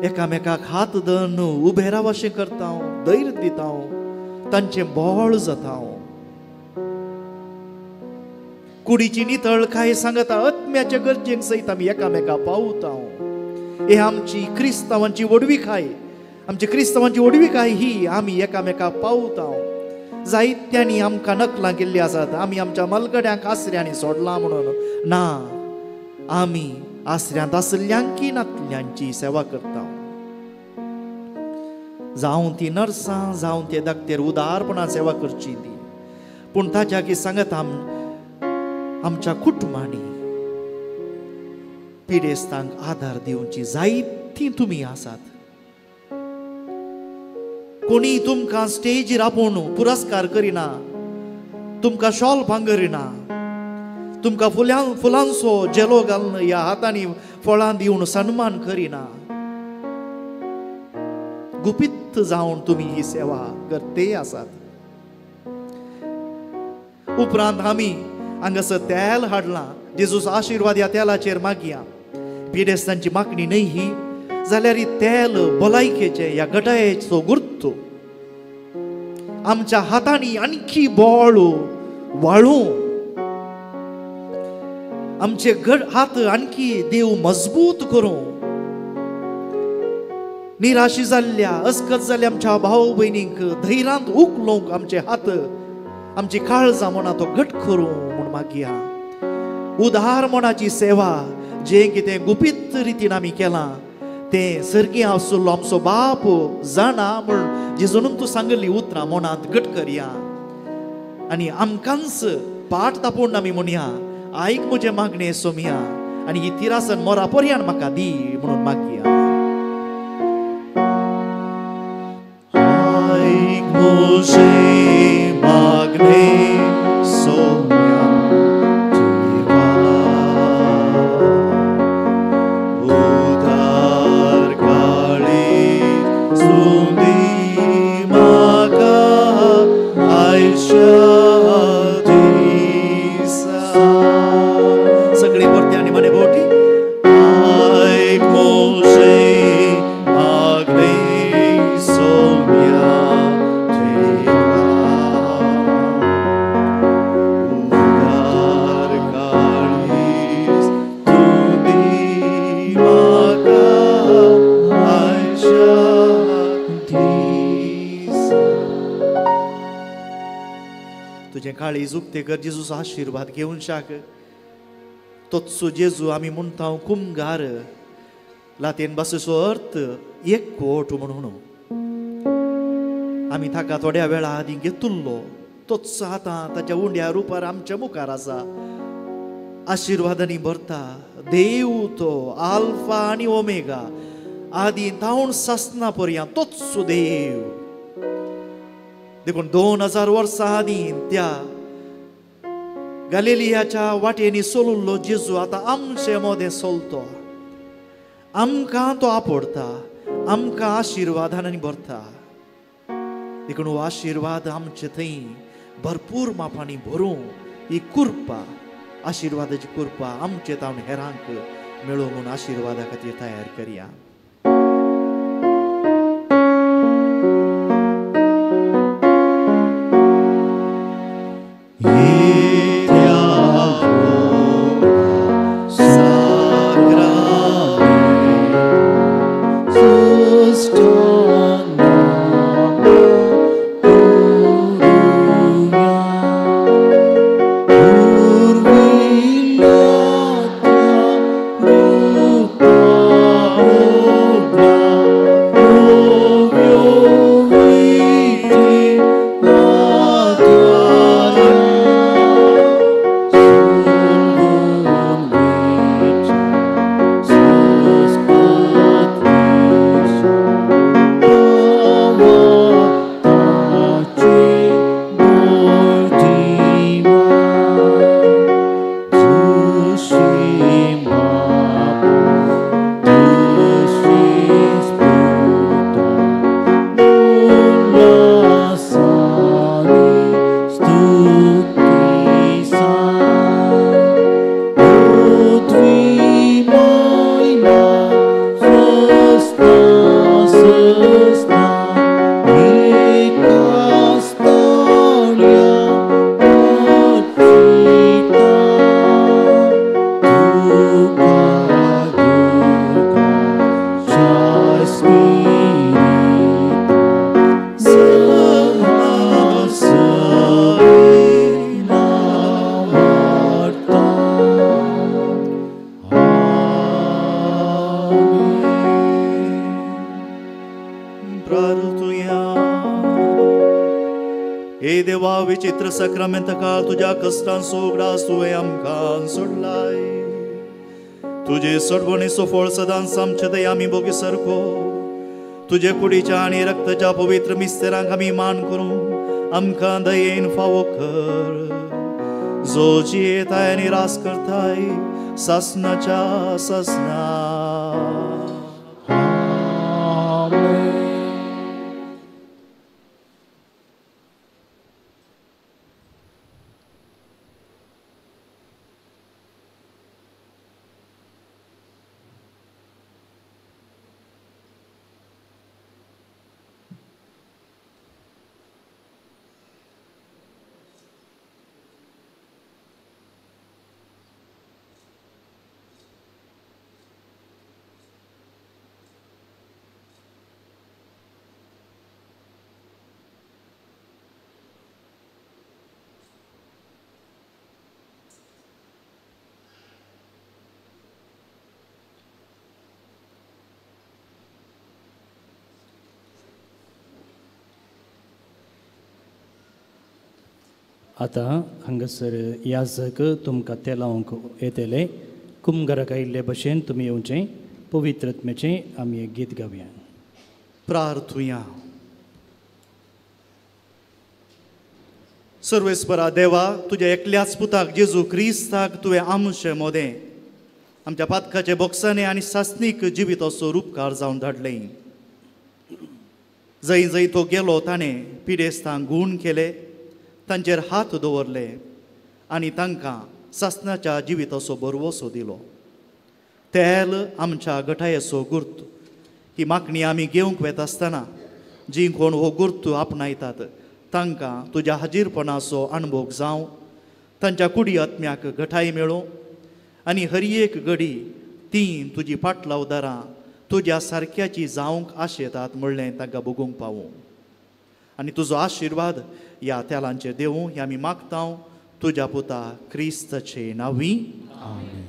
एकामेकाक हात धरून उबे रावशें करता धैर्य दिता तांचें बोळ जाता कुडीची नितळकाय सांगता आत्म्याच्या गरजेक सयत आमी एकामेका पावता हे आमची क्रिस्तांवांची वडविकाय आमची क्रिस्तांवांची वडविकाय ही आमी एकामेका पावता जायत्यांनी आमकां नकलां केल्ली आसात आमी आमच्या मलगड्यांक आसऱ्यांनी सोडलां म्हणून ना आमी आसऱ्यांत आसल्यांकी नातल्यांची सेवा करता जावं ती नर्सां जावं ते धाकटेर उदारपणान सेवा करची ती पूण ताच्या की सांगत आमच्या कुटुंबांनी पिडेस्तांक आदार दिवची जायतीं तुमी आसात कोणी तुमकां स्टेजीर आपोवन पुरस्कार करिना तुमकां शॉल भांगरिना तुमकां फुलांचो जेलो घालून ह्या हातांनी फळां दिवन सन्मान करिना गुपीत जावन तुमी ही सेवा करते आसात उपरांत आमी हांगासर तेल हाडलां जेजूस आशिर्वाद ह्या तेलाचेर मागया पिडेस्तांची मागणी न्हय ही जाल्यार ही तेल भलायकेचे ह्या गटायेचो गुर्त आमच्या हातांनी आणखी बोळ वाळू आमचे हात आणखी देव मजबूत करूं निराशी जाल्ल्या अस्कत जाल्ल्या आमच्या भाव भयणींक धैर्यांत उखलोवंक आमचे हात आमची काळजां मना तो घट करूं म्हूण मागया उदार मनाची सेवा जे कितें गुपीत रितीन आमी केलां तें सर्गी आसलो आमचो बाप जाणा म्हूण जेजून तूं सांगली उतरां मनांत घट करया आनी आमकांच पाट तापोवन आमी म्हणया आयक म्हजे मागणे सोमया आनी ही तिरासन मोरा पर्यंत म्हाका दी म्हणून मागया आयक म्हजे मागणे सोमया उदार काळी सुंदी म्हाका आयच्या सगळी परत्यांनी म्हणे भोवटी आयक मोशे मागणे सोम्या उदार काळीज तुमी म्हाका आयच्या तुझे काळीज उक्ते कर जेजूस आशीर्वाद घेवन शाक तोच जेजू आमी म्हणटा कुमगार लातीन भाशेचो अर्थ एकवट म्हणून आमी ताका थोड्या वेळा आदी घेतुल्लो तोच आतां ताच्या उंड्या रुपार आमच्या मुखार आसा आशिर्वादांनी भरता देव तो आल्फा आनी ओमेगा आदी तावन सासना पर्यंत तोच देव देखून 2000 वर्सां आदी त्या गलिलियाच्या वाटेनी सोलुल्लो जेजू आतां आमचे मदें चलतो आमकां तो आपडता आमकां आशिर्वादांनी भरता देखून हो आशिर्वाद आमचे थंय भरपूर मापांनी भरूं ही कृपा आशिर्वादाची कृपा आमचे तावन हेरांक मेळो म्हूण आशिर्वादा खातीर तयार करया Oh हे देवा विचित्र सक्रमेंत काळ तुझ्या कष्टांचो उगडास तुवें आमकां सोडलाय. तुजे सोडवणेचो फळ सदांच आमचे दया आमी भोगी सारको तुजे कुडीच्या आनी रक्ताच्या पवित्र मिस्तेरांक आमी मान करूं आमकां दयेन फावो कर. जो जियेताय आनी रास करताय सासनाच्या सासना. आतां हांगासर याजक तुमकां तें लावंक येतले. कुमगाराक आयिल्ले भशेन तुमी येवचें. पवित्रत्मेचें आमी एक गीत गावया. प्रार्थुया. सर्वेस्परा देवा तुज्या एकल्याच पुताक जेजू क्रिस्ताक तुवें आमचें मोदें आमच्या पातकाचे बोगसाने आनी सासनीक जिवीत असो उपकार जावन धाडलें. जंय जंय तो गेलो ताणें पिडेस्तांक गूण केले तांचेर हात दवरले आनी तांकां सासनाच्या जिविताचो बरवसो दिलो. तेल आमच्या गटायेचो गुर्त. ही मागणी आमी घेवंक वेता आसतना जी कोण हो गुर्त आपणायतात तांकां तुज्या हाजीरपणाचो अणभव जावं तांच्या कुडी आत्म्याक घटाय मेळो आनी हर एक घडी तीं तुजी फाटलावदारां तुज्या सारक्याची जावंक आशेतात म्हणलें तांकां बगूंक पावूं. आनी तुजो आशिर्वाद ह्या तेलांचेर देवूं हें आमी मागतां तुज्या पुता क्रिस्ताचे नांवी. आमेन.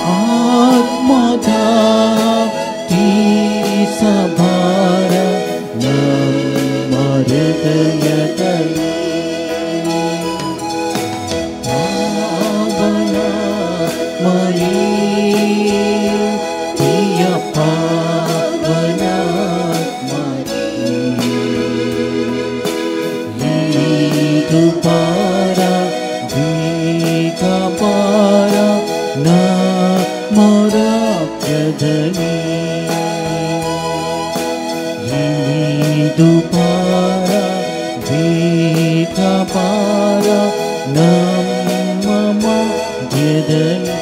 आत्मदा ಮೊರಪ್ಯದಲ್ಲಿ ದುಪಾರ ಬೇಕಪಾರ ನಮ್ಮ ಮಧ್ಯದಲ್ಲಿ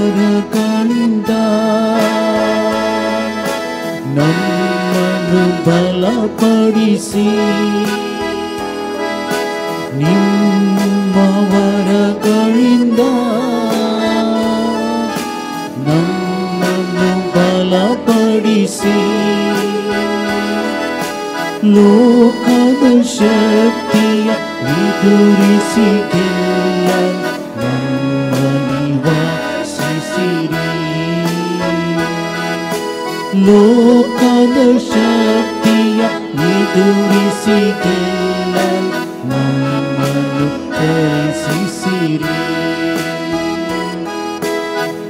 ನಿಮ್ಮವರಗಳಿಂದ ನಮ್ಮನ್ನು ಬಲಪಡಿಸಿ ನಿಮ್ಮವರಗಳಿಂದ ನಮ್ಮನ್ನು ಬಲಪಡಿಸಿ ಲೋಕದ ಶಕ್ತಿಯ ಎದುರಿಸಿದೆಲ್ಲ ನಮ್ಮ ನಿವಾಸಿಸಿರಿ ಲೋಕದ ಶಕ್ತಿಯ ಎದುರಿಸಿದೆಲ್ಲ ನಮ್ಮನ್ನು ಪರಿಸಿಸಿರಿ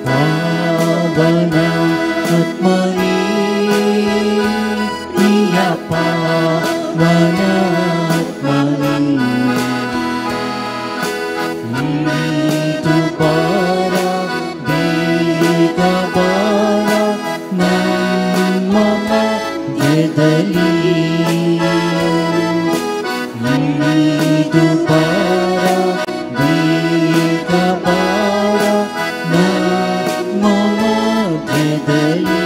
ಪಾವನ ಆತ್ಮನೇ ಪ್ರಿಯ ಪಾವನ ಆತ್ಮನೇ ನೀತು ಬಾರ ಬೇಗ ಬಾರ ನಮ್ಮ ಮಧ್ಯದಲ್ಲಿ ನೀತು ಬಾರ ಬೇಗ ಬಾರ ನಮ್ಮ ಮಧ್ಯದಲ್ಲಿ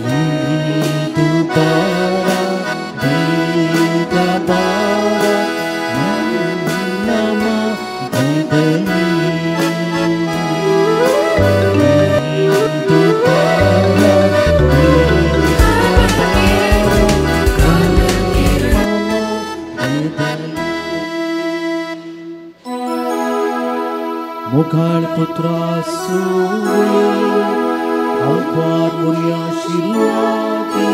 ನೀತು ಬಾರ ಬೇಗ ಬಾರ ನಮ್ಮ ಮಧ್ಯದಲ್ಲಿ ನೀತು ಬಾರ मुखार पुत्रा सूरे अवतार मुरी आशीर्वादी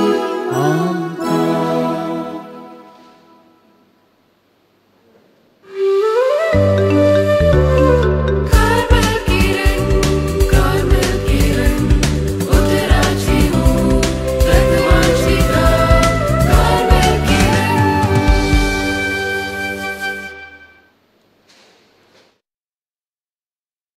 आमका